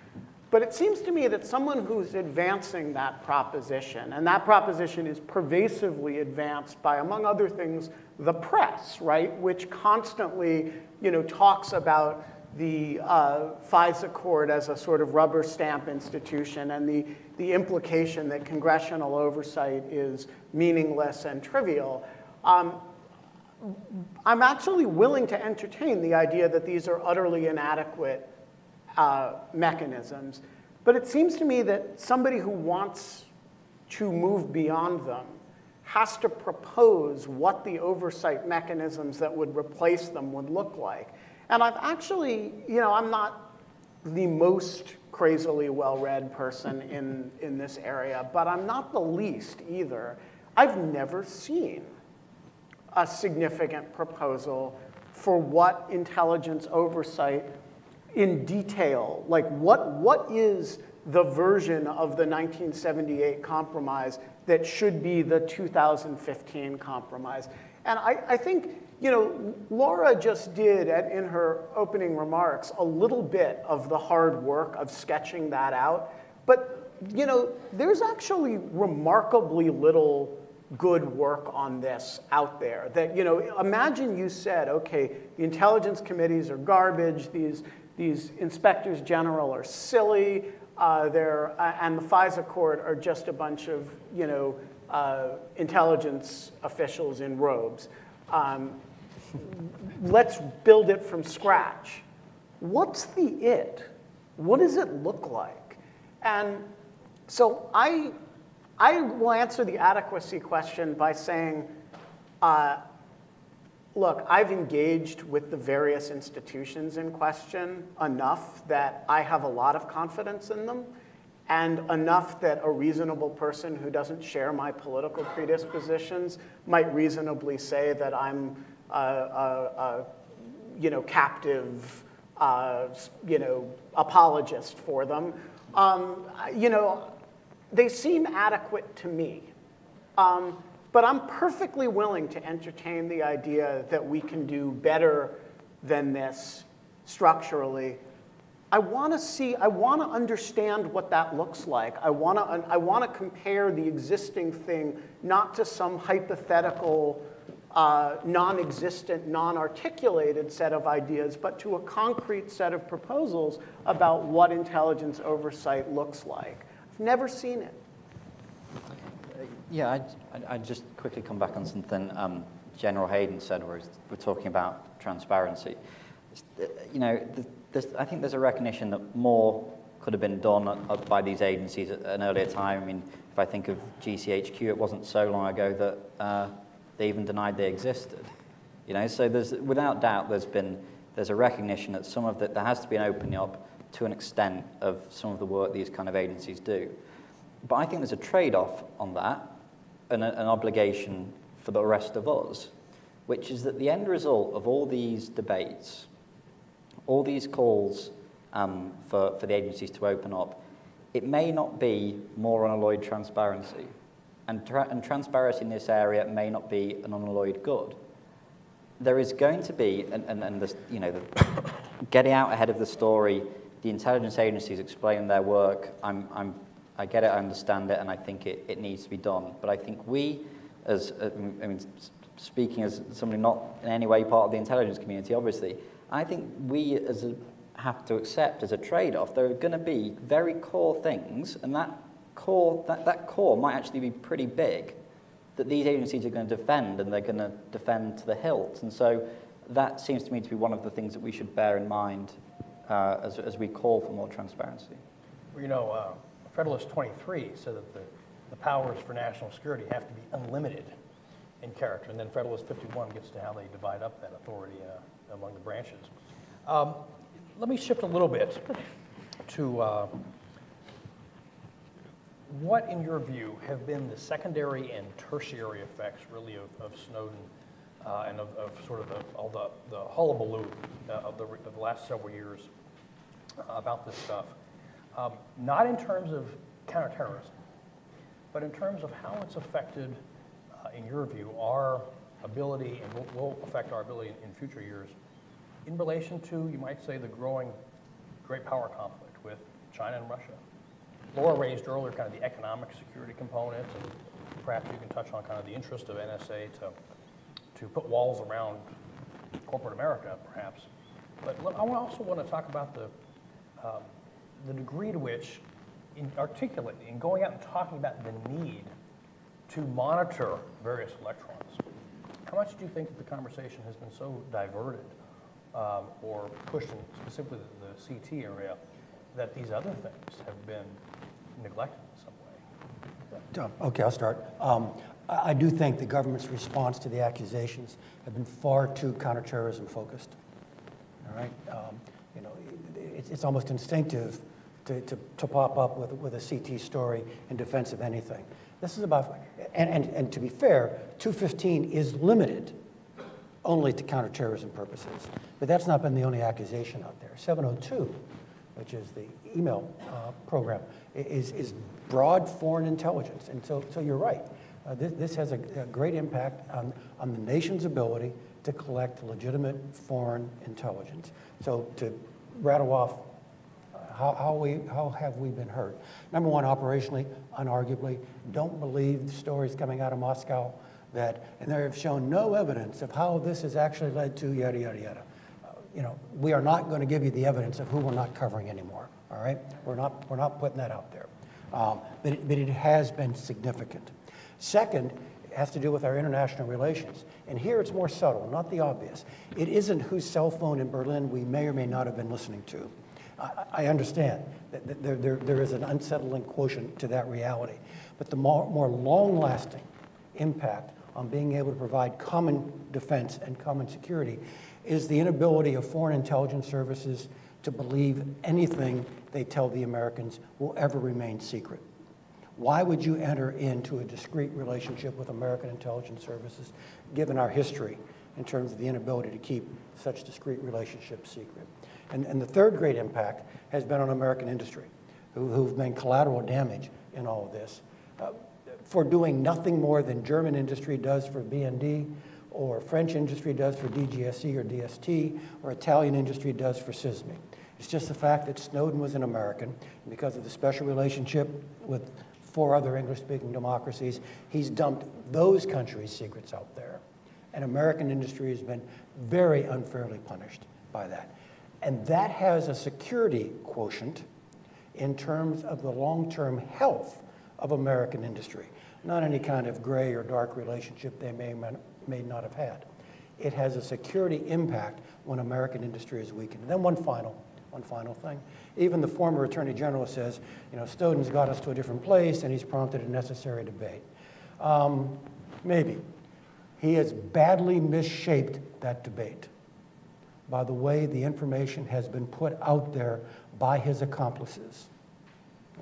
But it seems to me that someone who's advancing that proposition, and that proposition is pervasively advanced by, among other things, the press, right, which constantly, talks about the FISA court as a sort of rubber stamp institution and the implication that congressional oversight is meaningless and trivial. I'm actually willing to entertain the idea that these are utterly inadequate mechanisms. But it seems to me that somebody who wants to move beyond them has to propose what the oversight mechanisms that would replace them would look like. And I've actually, I'm not the most crazily well-read person in this area, but I'm not the least either. I've never seen a significant proposal for what intelligence oversight in detail, like what is the version of the 1978 compromise that should be the 2015 compromise. And I think, Laura just did, in her opening remarks, a little bit of the hard work of sketching that out. But, there's actually remarkably little good work on this out there. That, imagine you said, okay, the intelligence committees are garbage, these inspectors general are silly, and the FISA court are just a bunch of, intelligence officials in robes. Let's build it from scratch. What's the it? What does it look like? And so I will answer the adequacy question by saying, look, I've engaged with the various institutions in question enough that I have a lot of confidence in them, and enough that a reasonable person who doesn't share my political predispositions might reasonably say that I'm a captive, apologist for them. They seem adequate to me. But I'm perfectly willing to entertain the idea that we can do better than this structurally. I want to understand what that looks like. I want to compare the existing thing not to some hypothetical, non-existent, non-articulated set of ideas, but to a concrete set of proposals about what intelligence oversight looks like. I've never seen it. Yeah, I'd just quickly come back on something General Hayden said, where we're talking about transparency. I think there's a recognition that more could have been done by these agencies at an earlier time. I mean, if I think of GCHQ, it wasn't so long ago that they even denied they existed. So without doubt, there's a recognition that some of there has to be an opening up to an extent of some of the work these kind of agencies do. But I think there's a trade-off on that, and an obligation for the rest of us, which is that the end result of all these debates, all these calls for the agencies to open up, it may not be more unalloyed transparency. And transparency in this area may not be an unalloyed good. There is going to be, the getting out ahead of the story, the intelligence agencies explaining their work, I get it, I understand it, and I think it needs to be done. But I think we, speaking as somebody not in any way part of the intelligence community, obviously, I think we have to accept as a trade-off, there are going to be very core things, and that core might actually be pretty big, that these agencies are going to defend, and they're going to defend to the hilt. And so that seems to me to be one of the things that we should bear in mind as we call for more transparency. Well, Federalist 23 said that the powers for national security have to be unlimited. in character. And then Federalist 51 gets to how they divide up that authority among the branches. Let me shift a little bit to what, in your view, have been the secondary and tertiary effects, really, of Snowden and of sort of all the hullabaloo of the last several years about this stuff? Not in terms of counterterrorism, but in terms of how it's affected, in your view, our ability, and will affect our ability in future years, in relation to, you might say, the growing great power conflict with China and Russia. Laura raised earlier kind of the economic security component, and perhaps you can touch on kind of the interest of NSA to put walls around corporate America, perhaps. But I also want to talk about the degree to which, in going out and talking about the need to monitor various electrons, how much do you think that the conversation has been so diverted or pushed in specifically the CT area that these other things have been neglected in some way? Okay, I'll start. I do think the government's response to the accusations have been far too counterterrorism focused. All right, it's almost instinctive to pop up with a CT story in defense of anything. This is about, and to be fair, 215 is limited only to counterterrorism purposes, but that's not been the only accusation out there. 702, which is the email program, is broad foreign intelligence, and so you're right. This has a great impact on the nation's ability to collect legitimate foreign intelligence. So to rattle off, how have we been hurt? Number one, operationally, unarguably, don't believe the stories coming out of Moscow and they have shown no evidence of how this has actually led to yada, yada, yada. We are not going to give you the evidence of who we're not covering anymore, all right? We're not putting that out there. But it has been significant. Second, it has to do with our international relations. And here it's more subtle, not the obvious. It isn't whose cell phone in Berlin we may or may not have been listening to. I understand that there is an unsettling quotient to that reality. But the more long-lasting impact on being able to provide common defense and common security is the inability of foreign intelligence services to believe anything they tell the Americans will ever remain secret. Why would you enter into a discrete relationship with American intelligence services, given our history in terms of the inability to keep such discrete relationships secret? And the third great impact has been on American industry, who've been collateral damage in all of this, for doing nothing more than German industry does for BND, or French industry does for DGSE or DST, or Italian industry does for SISMI. It's just the fact that Snowden was an American, and because of the special relationship with 4 other English-speaking democracies, he's dumped those countries' secrets out there. And American industry has been very unfairly punished by that. And that has a security quotient in terms of the long-term health of American industry, not any kind of gray or dark relationship they may not have had. It has a security impact when American industry is weakened. And then one final thing. Even the former Attorney General says, Snowden's got us to a different place and he's prompted a necessary debate. Maybe. He has badly misshaped that debate by the way the information has been put out there by his accomplices.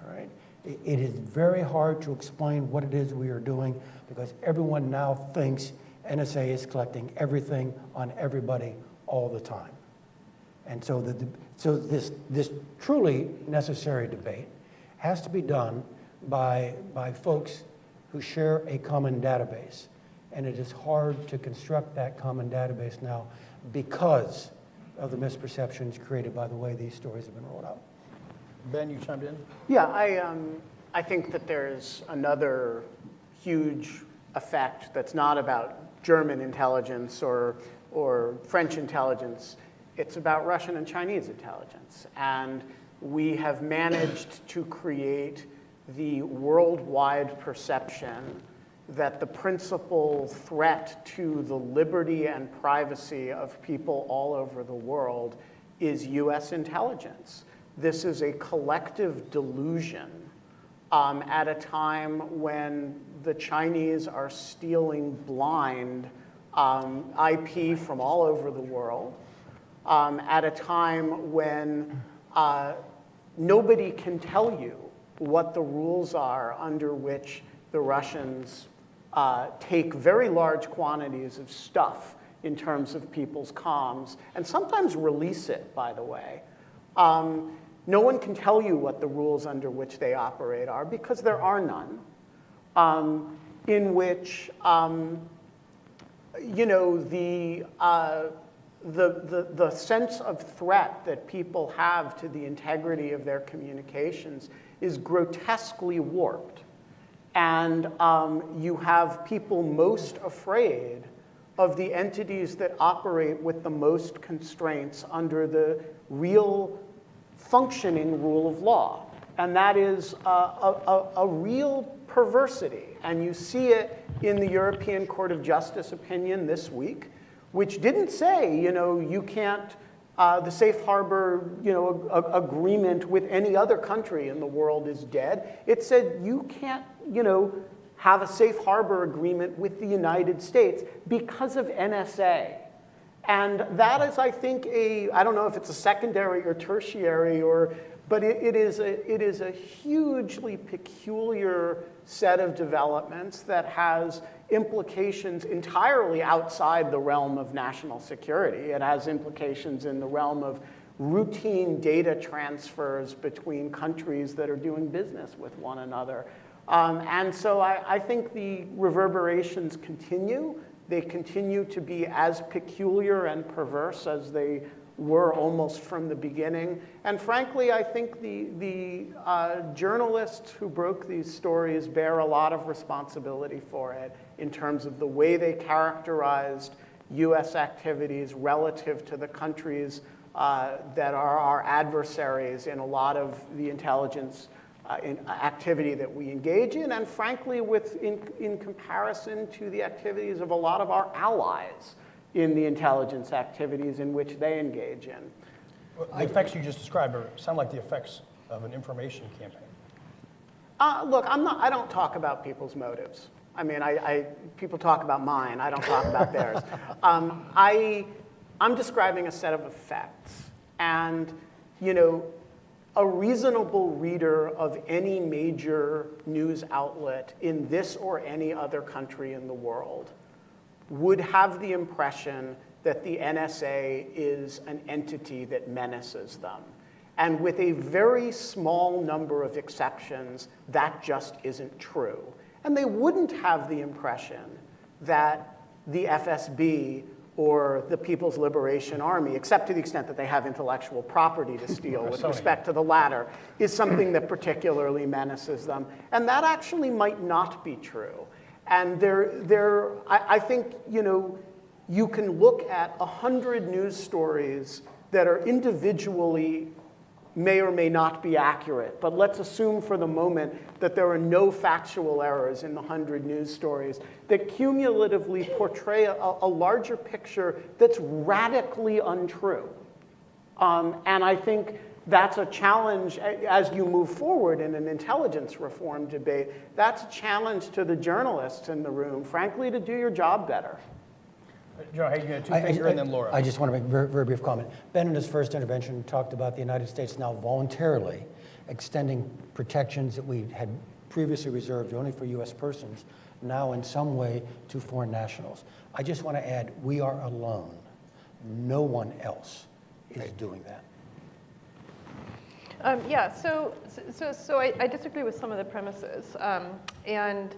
All right? It is very hard to explain what it is we are doing because everyone now thinks NSA is collecting everything on everybody all the time. And so this truly necessary debate has to be done by folks who share a common database. And it is hard to construct that common database now because of the misperceptions created by the way these stories have been rolled out. Ben, you chimed in? Yeah, I think that there's another huge effect that's not about German intelligence or French intelligence. It's about Russian and Chinese intelligence. And we have managed to create the worldwide perception that the principal threat to the liberty and privacy of people all over the world is US intelligence. This is a collective delusion at a time when the Chinese are stealing blind IP from all over the world, at a time when nobody can tell you what the rules are under which the Russians take very large quantities of stuff in terms of people's comms, and sometimes release it, by the way. No one can tell you what the rules under which they operate are, because there are none, in which you know, the sense of threat that people have to the integrity of their communications is grotesquely warped. And you have people most afraid of the entities that operate with the most constraints under the real functioning rule of law. And that is a real perversity. And you see it in the European Court of Justice opinion this week, which didn't say, you know, you can't, the safe harbor, you know, agreement with any other country in the world is dead. It said you can't, you know, have a safe harbor agreement with the United States because of NSA. And that is, I think, I don't know if it's a secondary or tertiary, but it is a hugely peculiar set of developments that has implications entirely outside the realm of national security. It has implications in the realm of routine data transfers between countries that are doing business with one another. And so I think the reverberations continue. They continue to be as peculiar and perverse as they were almost from the beginning. And frankly, I think the journalists who broke these stories bear a lot of responsibility for it in terms of the way they characterized US activities relative to the countries that are our adversaries in a lot of the intelligence activity that we engage in, and frankly, in comparison to the activities of a lot of our allies in the intelligence activities in which they engage in. The effects you just described sound like the effects of an information campaign. Look, I don't talk about people's motives. I mean, people talk about mine. I don't talk about theirs. I'm describing a set of effects, and you know, a reasonable reader of any major news outlet in this or any other country in the world would have the impression that the NSA is an entity that menaces them. And with a very small number of exceptions, that just isn't true. And they wouldn't have the impression that the FSB or the People's Liberation Army, except to the extent that they have intellectual property to steal with respect to the latter, is something that particularly menaces them. And that actually might not be true. And I think, you know, you can look at 100 news stories that are individually may or may not be accurate, but let's assume for the moment that there are no factual errors in the 100 news stories that cumulatively portray a larger picture that's radically untrue. And I think that's a challenge as you move forward in an intelligence reform debate. That's a challenge to the journalists in the room, frankly, to do your job better. Joe, Hayden, you had two things here, and then Laura. I just want to make a very, very brief comment. Ben, in his first intervention, talked about the United States now voluntarily extending protections that we had previously reserved only for U.S. persons, now in some way to foreign nationals. I just want to add, we are alone. No one else is doing that. Yeah, so I disagree with some of the premises and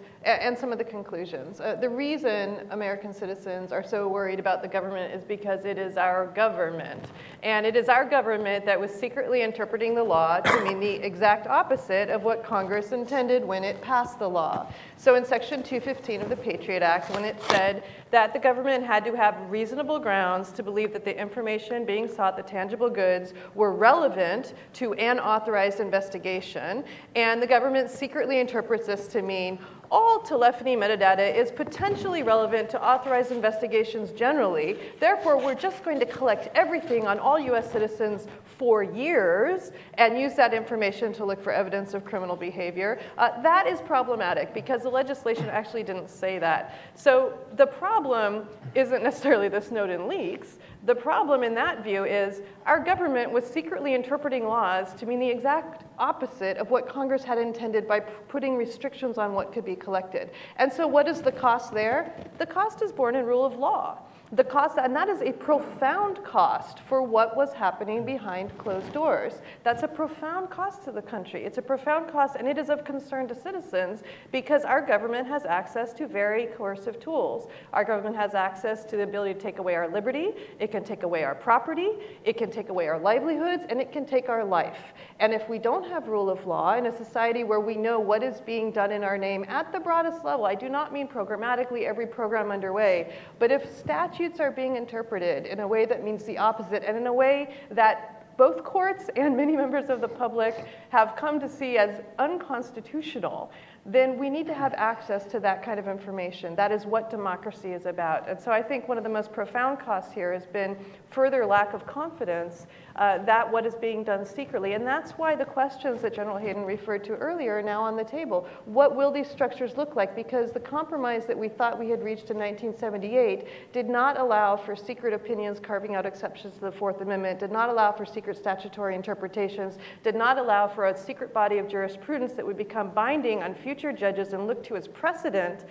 some of the conclusions. The reason American citizens are so worried about the government is because it is our government. And it is our government that was secretly interpreting the law to mean the exact opposite of what Congress intended when it passed the law. So in Section 215 of the Patriot Act, when it said that the government had to have reasonable grounds to believe that the information being sought, the tangible goods, were relevant to an authorized investigation, and the government secretly interprets this to mean all telephony metadata is potentially relevant to authorized investigations generally. Therefore, we're just going to collect everything on all US citizens for years and use that information to look for evidence of criminal behavior. That is problematic because the legislation actually didn't say that. So the problem isn't necessarily the Snowden leaks. The problem in that view is our government was secretly interpreting laws to mean the exact opposite of what Congress had intended by putting restrictions on what could be collected. And so what is the cost there? The cost is born in rule of law. The cost, and that is a profound cost for what was happening behind closed doors. That's a profound cost to the country. It's a profound cost, and it is of concern to citizens because our government has access to very coercive tools. Our government has access to the ability to take away our liberty, it can take away our property, it can take away our livelihoods, and it can take our life. And if we don't have rule of law in a society where we know what is being done in our name at the broadest level, I do not mean programmatically every program underway, but if statutes are being interpreted in a way that means the opposite and in a way that both courts and many members of the public have come to see as unconstitutional, then we need to have access to that kind of information. That is what democracy is about. And so I think one of the most profound costs here has been further lack of confidence that what is being done secretly. And that's why the questions that General Hayden referred to earlier are now on the table. What will these structures look like? Because the compromise that we thought we had reached in 1978 did not allow for secret opinions carving out exceptions to the Fourth Amendment, did not allow for secret statutory interpretations, did not allow for a secret body of jurisprudence that would become binding on future judges and look to as precedent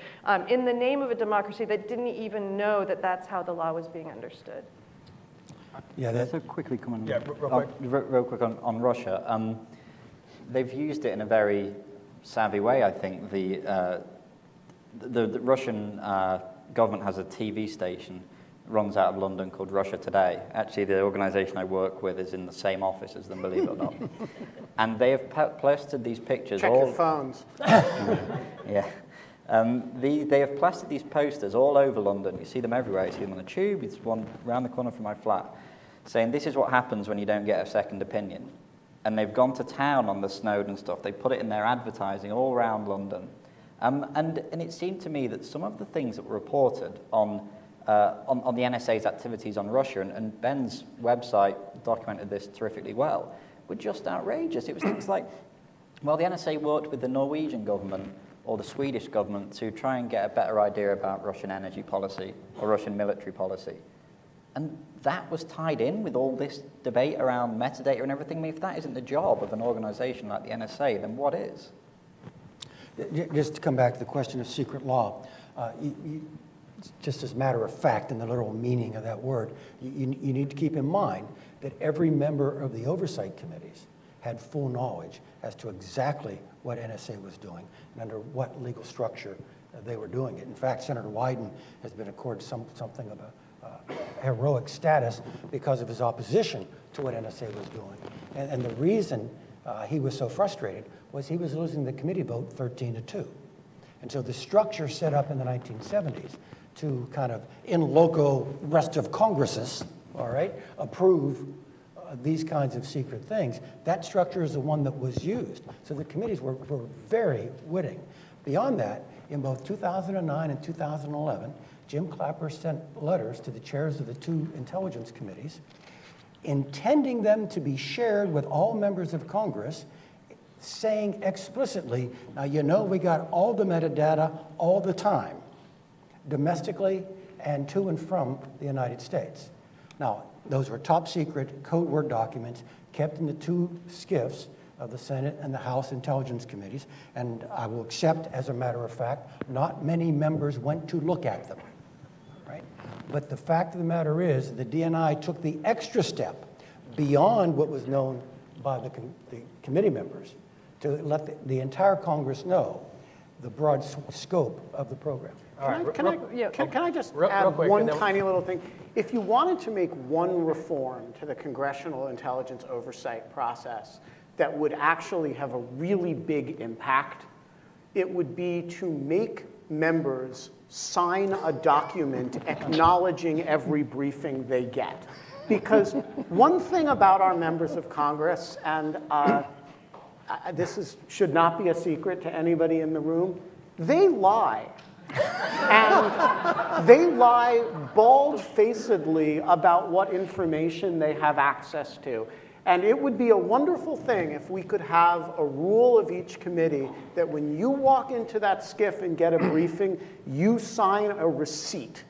in the name of a democracy that didn't even know that that's how the law was being understood. Yeah, That's a quickly comment. Yeah, real quick. Real quick on Russia. They've used it in a very savvy way, I think. The Russian government has a TV station, runs out of London, called Russia Today. Actually, the organization I work with is in the same office as them, believe it or not. And they have plastered these pictures. Check your phones. Yeah. They have plastered these posters all over London. You see them everywhere. You see them on the tube. It's one around the corner from my flat, saying this is what happens when you don't get a second opinion. And they've gone to town on the Snowden stuff. They put it in their advertising all around London. And it seemed to me that some of the things that were reported on the NSA's activities on Russia, and Ben's website documented this terrifically well, were just outrageous. It was things like, well, the NSA worked with the Norwegian government or the Swedish government to try and get a better idea about Russian energy policy or Russian military policy. And that was tied in with all this debate around metadata and everything. I mean, if that isn't the job of an organization like the NSA, then what is? Just to come back to the question of secret law, just as a matter of fact, in the literal meaning of that word, you need to keep in mind that every member of the oversight committees had full knowledge as to exactly what NSA was doing and under what legal structure they were doing it. In fact, Senator Wyden has been accorded something of a heroic status because of his opposition to what NSA was doing. And the reason he was so frustrated was he was losing the committee vote 13-2. And so the structure set up in the 1970s to kind of in loco rest of Congresses, all right, approve these kinds of secret things, that structure is the one that was used. So the committees were very witting. Beyond that, in both 2009 and 2011, Jim Clapper sent letters to the chairs of the two intelligence committees, intending them to be shared with all members of Congress, saying explicitly, now you know we got all the metadata all the time, domestically and to and from the United States. Now, those were top secret code word documents kept in the two SCIFs of the Senate and the House Intelligence Committees, and I will accept, as a matter of fact, not many members went to look at them, right? But the fact of the matter is the DNI took the extra step beyond what was known by the committee members to let the entire Congress know the broad scope of the program. Can I just real add quick, one tiny little thing? If you wanted to make one reform to the congressional intelligence oversight process that would actually have a really big impact, it would be to make members sign a document acknowledging every briefing they get. Because one thing about our members of Congress, and this should not be a secret to anybody in the room, they lie. And they lie bald-facedly about what information they have access to. And it would be a wonderful thing if we could have a rule of each committee that when you walk into that SCIF and get a briefing, you sign a receipt.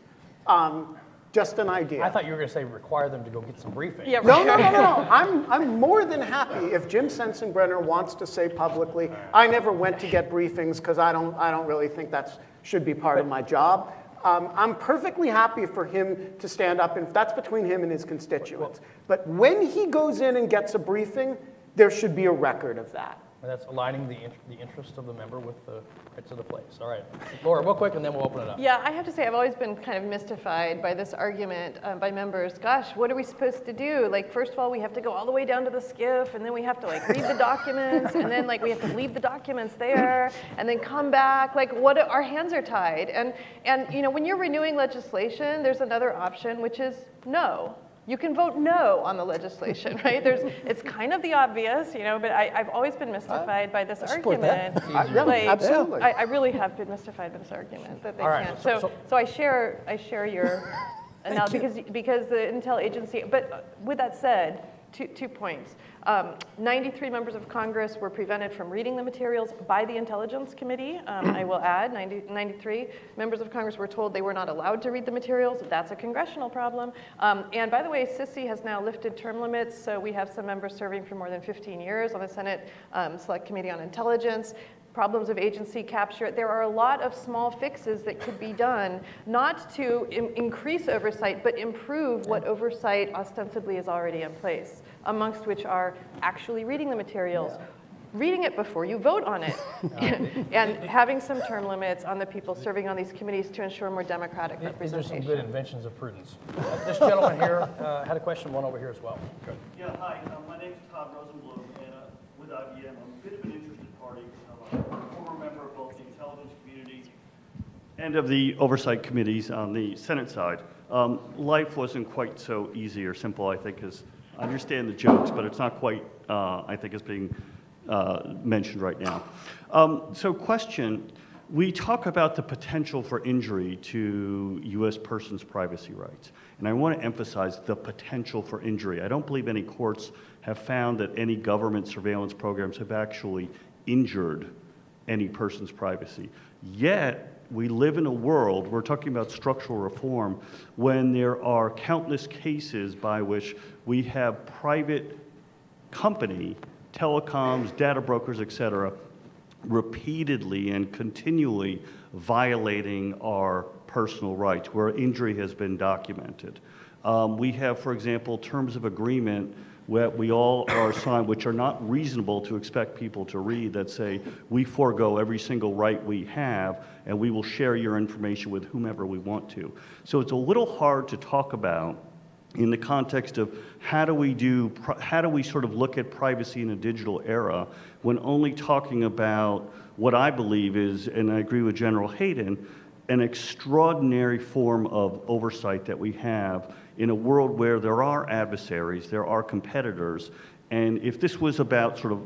Just an idea. I thought you were going to say require them to go get some briefing. Yeah, No. I'm more than happy if Jim Sensenbrenner wants to say publicly, I never went to get briefings because I don't really think that should be part of my job. I'm perfectly happy for him to stand up, and that's between him and his constituents. But when he goes in and gets a briefing, there should be a record of that. And that's aligning the interest of the member with the rights of the place. All right. Laura, real quick, and then we'll open it up. Yeah, I have to say I've always been kind of mystified by this argument by members. Gosh, what are we supposed to do? Like, first of all, we have to go all the way down to the SCIF, and then we have to like read the documents, and then like we have to leave the documents there, and then come back. Like, our hands are tied. And you know, when you're renewing legislation, there's another option, which is no. You can vote no on the legislation, right? It's kind of the obvious, you know, but I've always been mystified by this argument. Absolutely. I really have been mystified by this argument that they All right, can't. so- So I share your analysis because the intel agency. But with that said, two points. 93 members of Congress were prevented from reading the materials by the Intelligence Committee. I will add, 93 members of Congress were told they were not allowed to read the materials. That's a congressional problem. And by the way, CSIS has now lifted term limits, so we have some members serving for more than 15 years on the Senate Select Committee on Intelligence. Problems of agency capture. There are a lot of small fixes that could be done, not to increase oversight, but improve what oversight ostensibly is already in place, amongst which are actually reading the materials, reading it before you vote on it, and having some term limits on the people serving on these committees to ensure more democratic These are representation. some good inventions of prudence. This gentleman here had a question, one over here as well. Good. Yeah, hi. My name's Todd Rosenblum, and with IBM, I'm a bit of an interested party. I'm a former member of both the intelligence community and of the oversight committees on the Senate side. Life wasn't quite so easy or simple, I think, as I understand the jokes, but it's not quite, I think, as being mentioned right now. So question, we talk about the potential for injury to U.S. persons' privacy rights. And I want to emphasize the potential for injury. I don't believe any courts have found that any government surveillance programs have actually injured any person's privacy. Yet, we live in a world, we're talking about structural reform, when there are countless cases by which we have private company, telecoms, data brokers, et cetera, repeatedly and continually violating our personal rights, where injury has been documented. We have, for example, terms of agreement that we all are signed, which are not reasonable to expect people to read, that say, we forego every single right we have, and we will share your information with whomever we want to. So it's a little hard to talk about in the context of how do we sort of look at privacy in a digital era when only talking about what I believe is, and I agree with General Hayden, an extraordinary form of oversight that we have in a world where there are adversaries, there are competitors, and if this was about sort of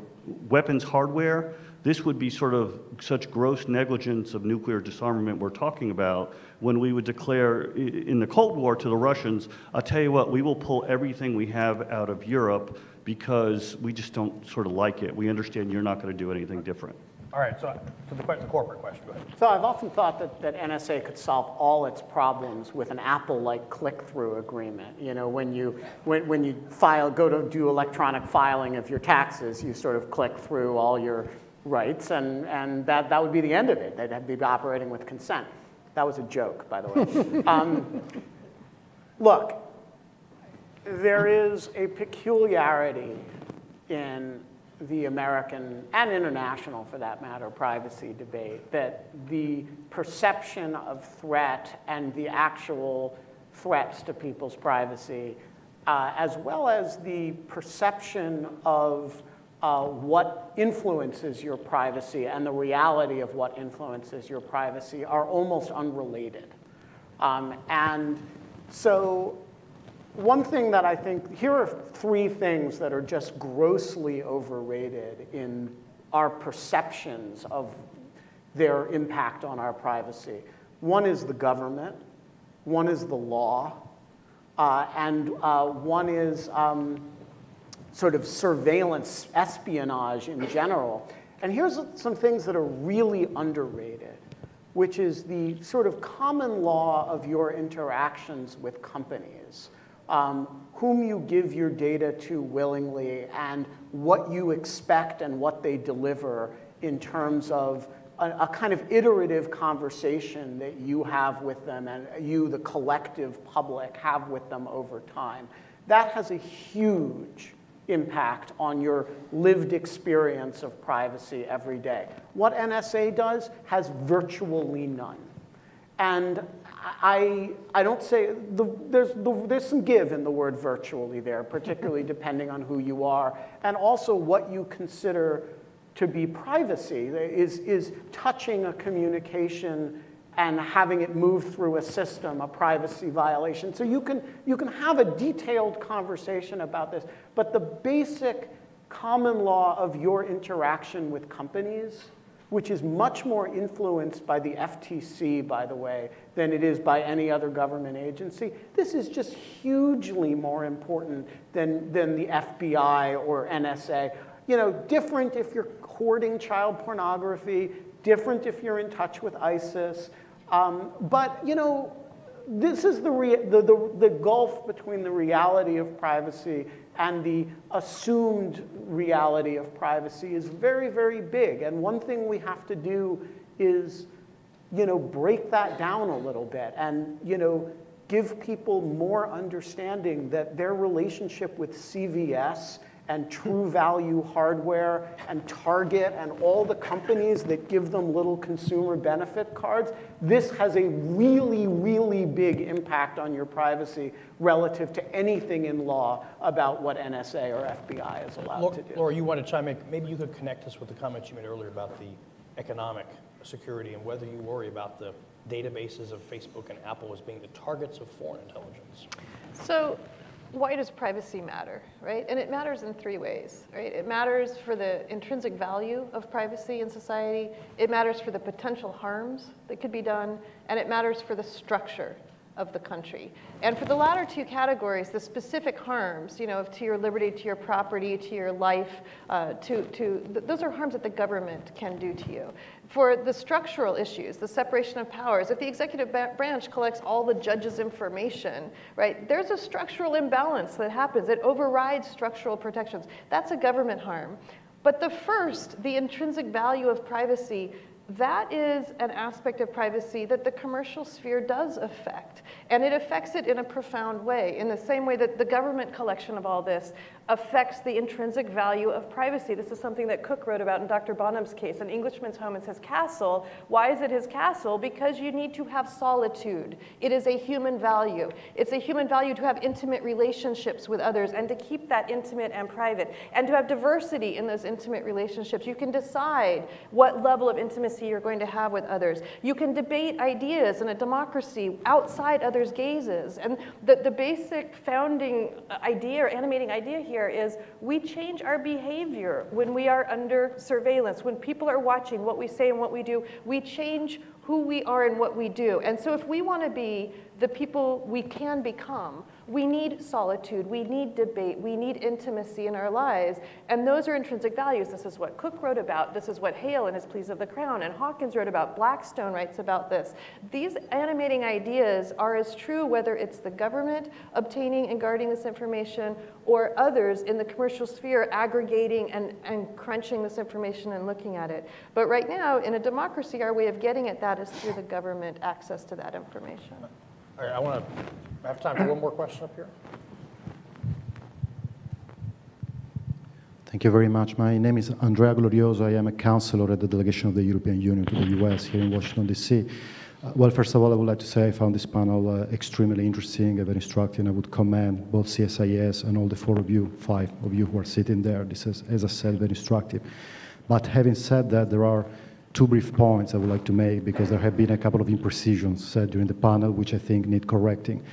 weapons hardware, this would be sort of such gross negligence of nuclear disarmament we're talking about when we would declare in the Cold War to the Russians, I'll tell you what, we will pull everything we have out of Europe because we just don't sort of like it. We understand you're not going to do anything different. All right, so the corporate question, go ahead. So I've often thought that NSA could solve all its problems with an Apple-like click-through agreement. You know, when you go to do electronic filing of your taxes, you sort of click through all your rights, and that would be the end of it. They'd be operating with consent. That was a joke, by the way. Look, there is a peculiarity in the American and international, for that matter, privacy debate, that the perception of threat and the actual threats to people's privacy, as well as the perception of what influences your privacy and the reality of what influences your privacy are almost unrelated. And so one thing that I think, here are three things that are just grossly overrated in our perceptions of their impact on our privacy. One is the government, one is the law, and one is sort of surveillance, espionage in general. And here's some things that are really underrated, which is the sort of common law of your interactions with companies, whom you give your data to willingly, and what you expect and what they deliver in terms of a kind of iterative conversation that you have with them and you, the collective public, have with them over time. That has a huge impact on your lived experience of privacy every day. What NSA does has virtually none. And I don't say, there's some give in the word virtually there, particularly depending on who you are, and also what you consider to be privacy is touching a communication and having it move through a system, a privacy violation. So you can have a detailed conversation about this, but the basic common law of your interaction with companies, which is much more influenced by the FTC, by the way, than it is by any other government agency, this is just hugely more important than the FBI or NSA. You know, different if you're hoarding child pornography, different if you're in touch with ISIS. But, you know, this is the gulf between the reality of privacy and the assumed reality of privacy is very, very big. And one thing we have to do is, you know, break that down a little bit and, you know, give people more understanding that their relationship with CVS and True Value Hardware and Target and all the companies that give them little consumer benefit cards, this has a really, really big impact on your privacy relative to anything in law about what NSA or FBI is allowed to do. Laura, you want to chime in? Maybe you could connect us with the comments you made earlier about the economic security and whether you worry about the databases of Facebook and Apple as being the targets of foreign intelligence. So why does privacy matter, right? And it matters in three ways, right? It matters for the intrinsic value of privacy in society, it matters for the potential harms that could be done, and it matters for the structure of the country. And for the latter two categories, the specific harms, you know, to your liberty, to your property, to your life, those are harms that the government can do to you. For the structural issues, the separation of powers, if the executive branch collects all the judges' information, right, there's a structural imbalance that happens. It overrides structural protections. That's a government harm. But the first, the intrinsic value of privacy, that is an aspect of privacy that the commercial sphere does affect. And it affects it in a profound way, in the same way that the government collection of all this affects the intrinsic value of privacy. This is something that Cook wrote about in Dr. Bonham's case, an Englishman's home and his castle. Why is it his castle? Because you need to have solitude. It is a human value. It's a human value to have intimate relationships with others and to keep that intimate and private, and to have diversity in those intimate relationships. You can decide what level of intimacy you're going to have with others. You can debate ideas in a democracy outside others' gazes. And the basic founding idea or animating idea here is we change our behavior when we are under surveillance. When people are watching what we say and what we do, we change who we are and what we do. And so if we want to be the people we can become, we need solitude, we need debate, we need intimacy in our lives, and those are intrinsic values. This is what Cook wrote about, this is what Hale in his Pleas of the Crown and Hawkins wrote about, Blackstone writes about this. These animating ideas are as true whether it's the government obtaining and guarding this information or others in the commercial sphere aggregating and crunching this information and looking at it. But right now, in a democracy, our way of getting at that is through the government access to that information. All right, I have time for one more question up here. Thank you very much. My name is Andrea Glorioso. I am a counselor at the delegation of the European Union to the US here in Washington, D.C. Well, first of all, I would like to say I found this panel extremely interesting and very instructive, and I would commend both CSIS and all the 5 of you who are sitting there. This is, as I said, very instructive. But having said that, there are 2 brief points I would like to make, because there have been a couple of imprecisions said during the panel, which I think need correcting.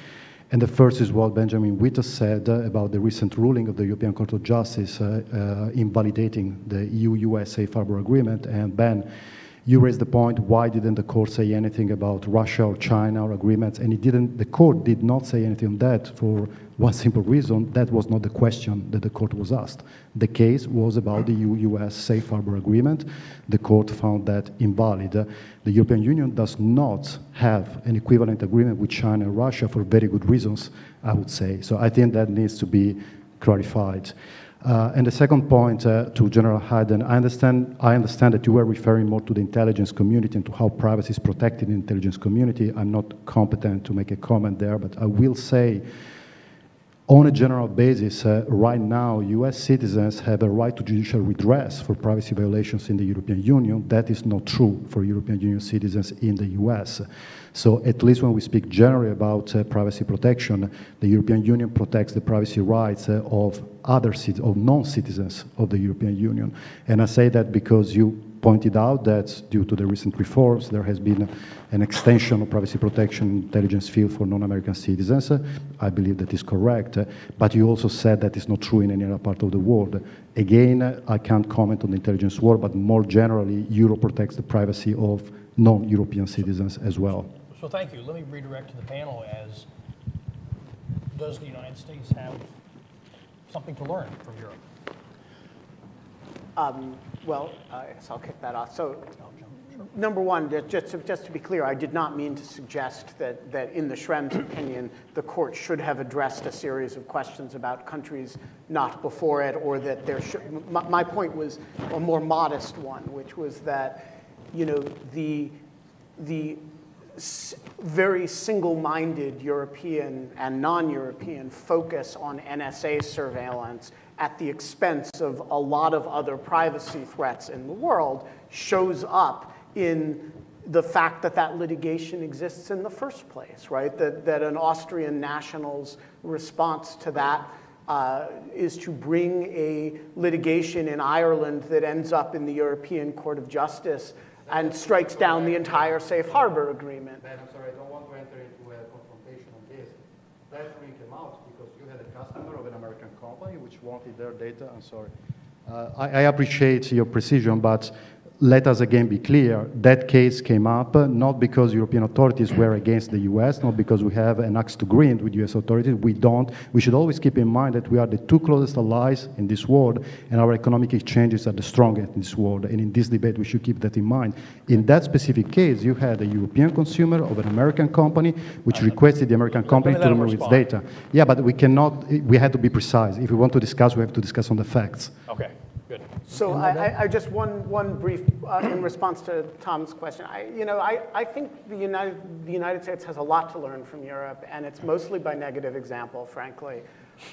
And the first is what Benjamin Wittes said about the recent ruling of the European Court of Justice invalidating the EU-US Safe Harbor Agreement and ban You raised the point, why didn't the court say anything about Russia or China or agreements? And the court did not say anything on that for one simple reason: that was not the question that the court was asked. The case was about the US Safe Harbor Agreement. The court found that invalid. The European Union does not have an equivalent agreement with China and Russia for very good reasons, I would say. So I think that needs to be clarified. And the second point to General Hayden, I understand that you were referring more to the intelligence community and to how privacy is protected in the intelligence community. I'm not competent to make a comment there, but I will say, on a general basis, right now, US citizens have a right to judicial redress for privacy violations in the European Union. That is not true for European Union citizens in the US. So at least when we speak generally about privacy protection, the European Union protects the privacy rights of non-citizens of the European Union. And I say that because you pointed out that due to the recent reforms, there has been an extension of privacy protection in intelligence field for non-American citizens. I believe that is correct, but you also said that is not true in any other part of the world. Again, I can't comment on the intelligence world, but more generally, Europe protects the privacy of non-European citizens as well. So thank you. Let me redirect to the panel as, does the United States have something to learn from Europe? Well, I guess I'll kick that off. So, number one, just to be clear, I did not mean to suggest that in the Schrem's opinion, the court should have addressed a series of questions about countries not before it, or that there should. My point was a more modest one, which was that, you know, the very single-minded European and non-European focus on NSA surveillance at the expense of a lot of other privacy threats in the world shows up in the fact that that litigation exists in the first place, right? That an Austrian national's response to that is to bring a litigation in Ireland that ends up in the European Court of Justice and strikes down the entire safe harbor agreement. Ben, I'm sorry, I don't want to enter into a confrontation on this. That really came out because you had a customer of an American company which wanted their data. I'm sorry. I appreciate your precision, but let us again be clear, that case came up not because European authorities were against the US, not because we have an axe to grind with US authorities. We don't. We should always keep in mind that we are the two closest allies in this world, and our economic exchanges are the strongest in this world. And in this debate, we should keep that in mind. In that specific case, you had a European consumer of an American company which requested the American company to remove its data. Yeah, but we cannot, we had to be precise. If we want to discuss, we have to discuss on the facts. Okay, good. So I just one brief in response to Tom's question. I think the United States has a lot to learn from Europe, and it's mostly by negative example, frankly.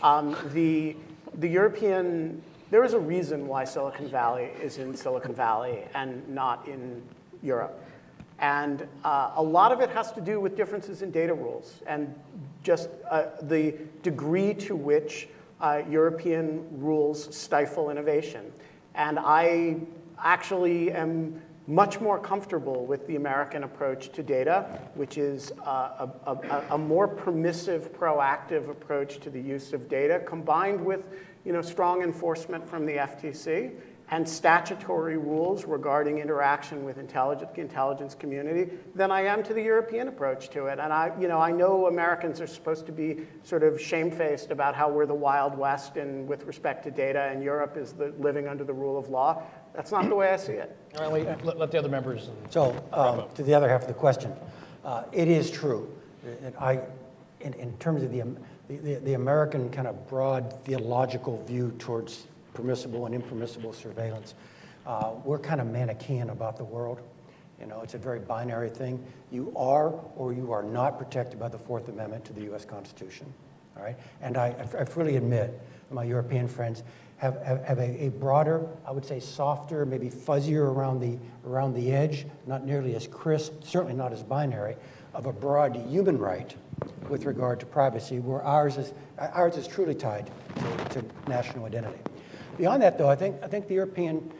The European, there is a reason why Silicon Valley is in Silicon Valley and not in Europe. And a lot of it has to do with differences in data rules and just the degree to which European rules stifle innovation. And I actually am much more comfortable with the American approach to data, which is a more permissive, proactive approach to the use of data, combined with strong enforcement from the FTC and statutory rules regarding interaction with the intelligence community than I am to the European approach to it. And I know Americans are supposed to be sort of shamefaced about how we're the Wild West with respect to data, and Europe is living under the rule of law. That's not the way I see it. All right, let the other members. So to the other half of the question, it is true. In terms of the American kind of broad theological view towards permissible and impermissible surveillance, we're kind of Manichaean about the world. It's a very binary thing. You are or you are not protected by the Fourth Amendment to the U.S. Constitution. All right, and I freely admit my European friends have a broader, I would say softer, maybe fuzzier around the edge, not nearly as crisp, certainly not as binary, of a broad human right with regard to privacy, where ours is truly tied to national identity. Beyond that, though, I think the European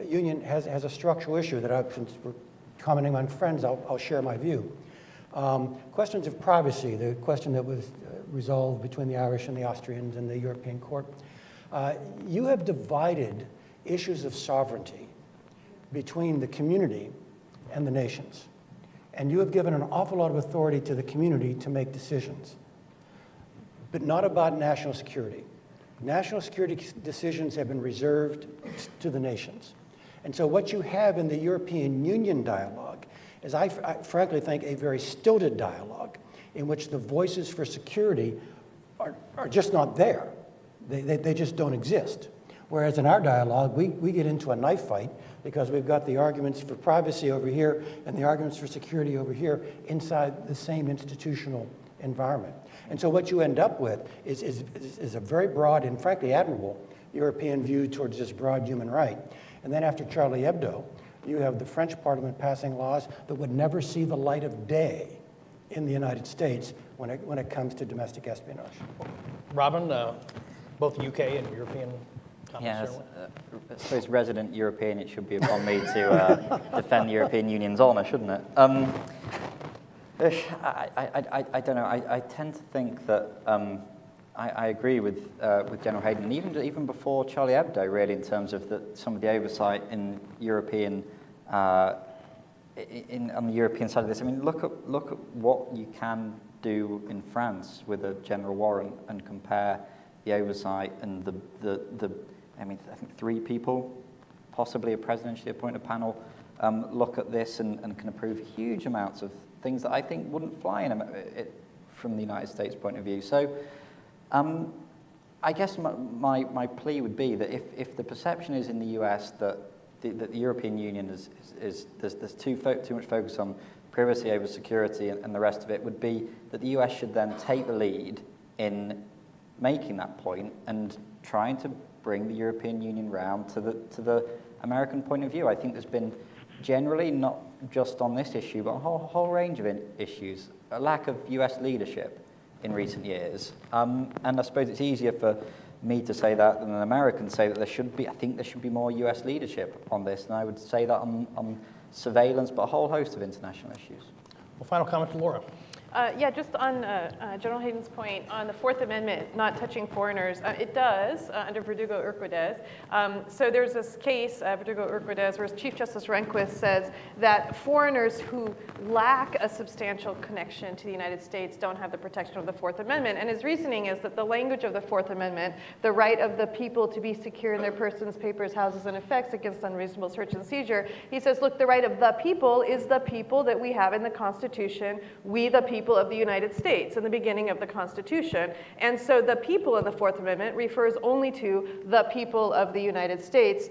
Union has a structural issue that since we're commenting on friends, I'll share my view. Questions of privacy, the question that was resolved between the Irish and the Austrians and the European Court. You have divided issues of sovereignty between the community and the nations. And you have given an awful lot of authority to the community to make decisions, but not about national security. National security decisions have been reserved to the nations. And so what you have in the European Union dialogue is, I frankly think, a very stilted dialogue in which the voices for security are just not there. They just don't exist. Whereas in our dialogue, we get into a knife fight because we've got the arguments for privacy over here and the arguments for security over here inside the same institutional environment. And so what you end up with is a very broad and frankly admirable European view towards this broad human right. And then after Charlie Hebdo, you have the French Parliament passing laws that would never see the light of day in the United States when it comes to domestic espionage. Robin, both UK and European comments? Yes, certainly? I suppose resident European, it should be upon me to defend the European Union's honour, shouldn't it? I don't know. I tend to think that I agree with General Hayden, and even before Charlie Hebdo, really, in terms of some of the oversight in European on the European side of this. I mean, look at what you can do in France with a general warrant and compare the oversight and I think 3 people, possibly a presidentially appointed panel, look at this and can approve huge amounts of things that I think wouldn't fly from the United States point of view. So I guess my plea would be that if the perception is in the US that the European Union there's too much focus on privacy over security and the rest of it, would be that the US should then take the lead in making that point and trying to bring the European Union round to the American point of view. I think there's been generally, not just on this issue, but a whole range of issues, a lack of US leadership in recent years. And I suppose it's easier for me to say that than an American say that there should be more US leadership on this. And I would say that on surveillance, but a whole host of international issues. Well, final comment to Laura. Yeah, just on General Hayden's point on the Fourth Amendment not touching foreigners, it does under Verdugo Urquidez. So there's this case, Verdugo Urquidez, where Chief Justice Rehnquist says that foreigners who lack a substantial connection to the United States don't have the protection of the Fourth Amendment. And his reasoning is that the language of the Fourth Amendment, the right of the people to be secure in their persons, papers, houses, and effects against unreasonable search and seizure, he says, look, the right of the people is the people that we have in the Constitution, we the people of the United States in the beginning of the Constitution. And so the people in the Fourth Amendment refers only to the people of the United States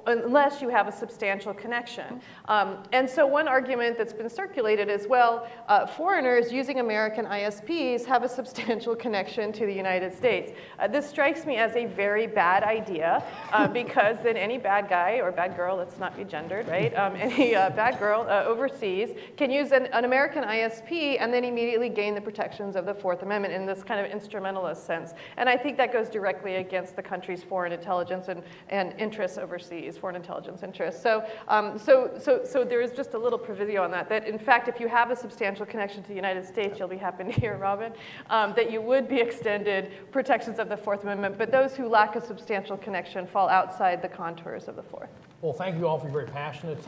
unless you have a substantial connection. And so one argument that's been circulated is, well, foreigners using American ISPs have a substantial connection to the United States. This strikes me as a very bad idea because then any bad guy or bad girl, let's not be gendered, right? Any bad girl overseas can use an American ISP and then immediately gain the protections of the Fourth Amendment in this kind of instrumentalist sense. And I think that goes directly against the country's foreign intelligence and interests overseas. Foreign intelligence interests. So there is just a little proviso on that in fact, if you have a substantial connection to the United States, you'll be happy to hear, Robin, that you would be extended protections of the Fourth Amendment, but those who lack a substantial connection fall outside the contours of the Fourth. Well, thank you all for your very passionate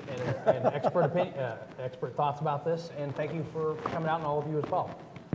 and expert thoughts about this, and thank you for coming out, and all of you as well.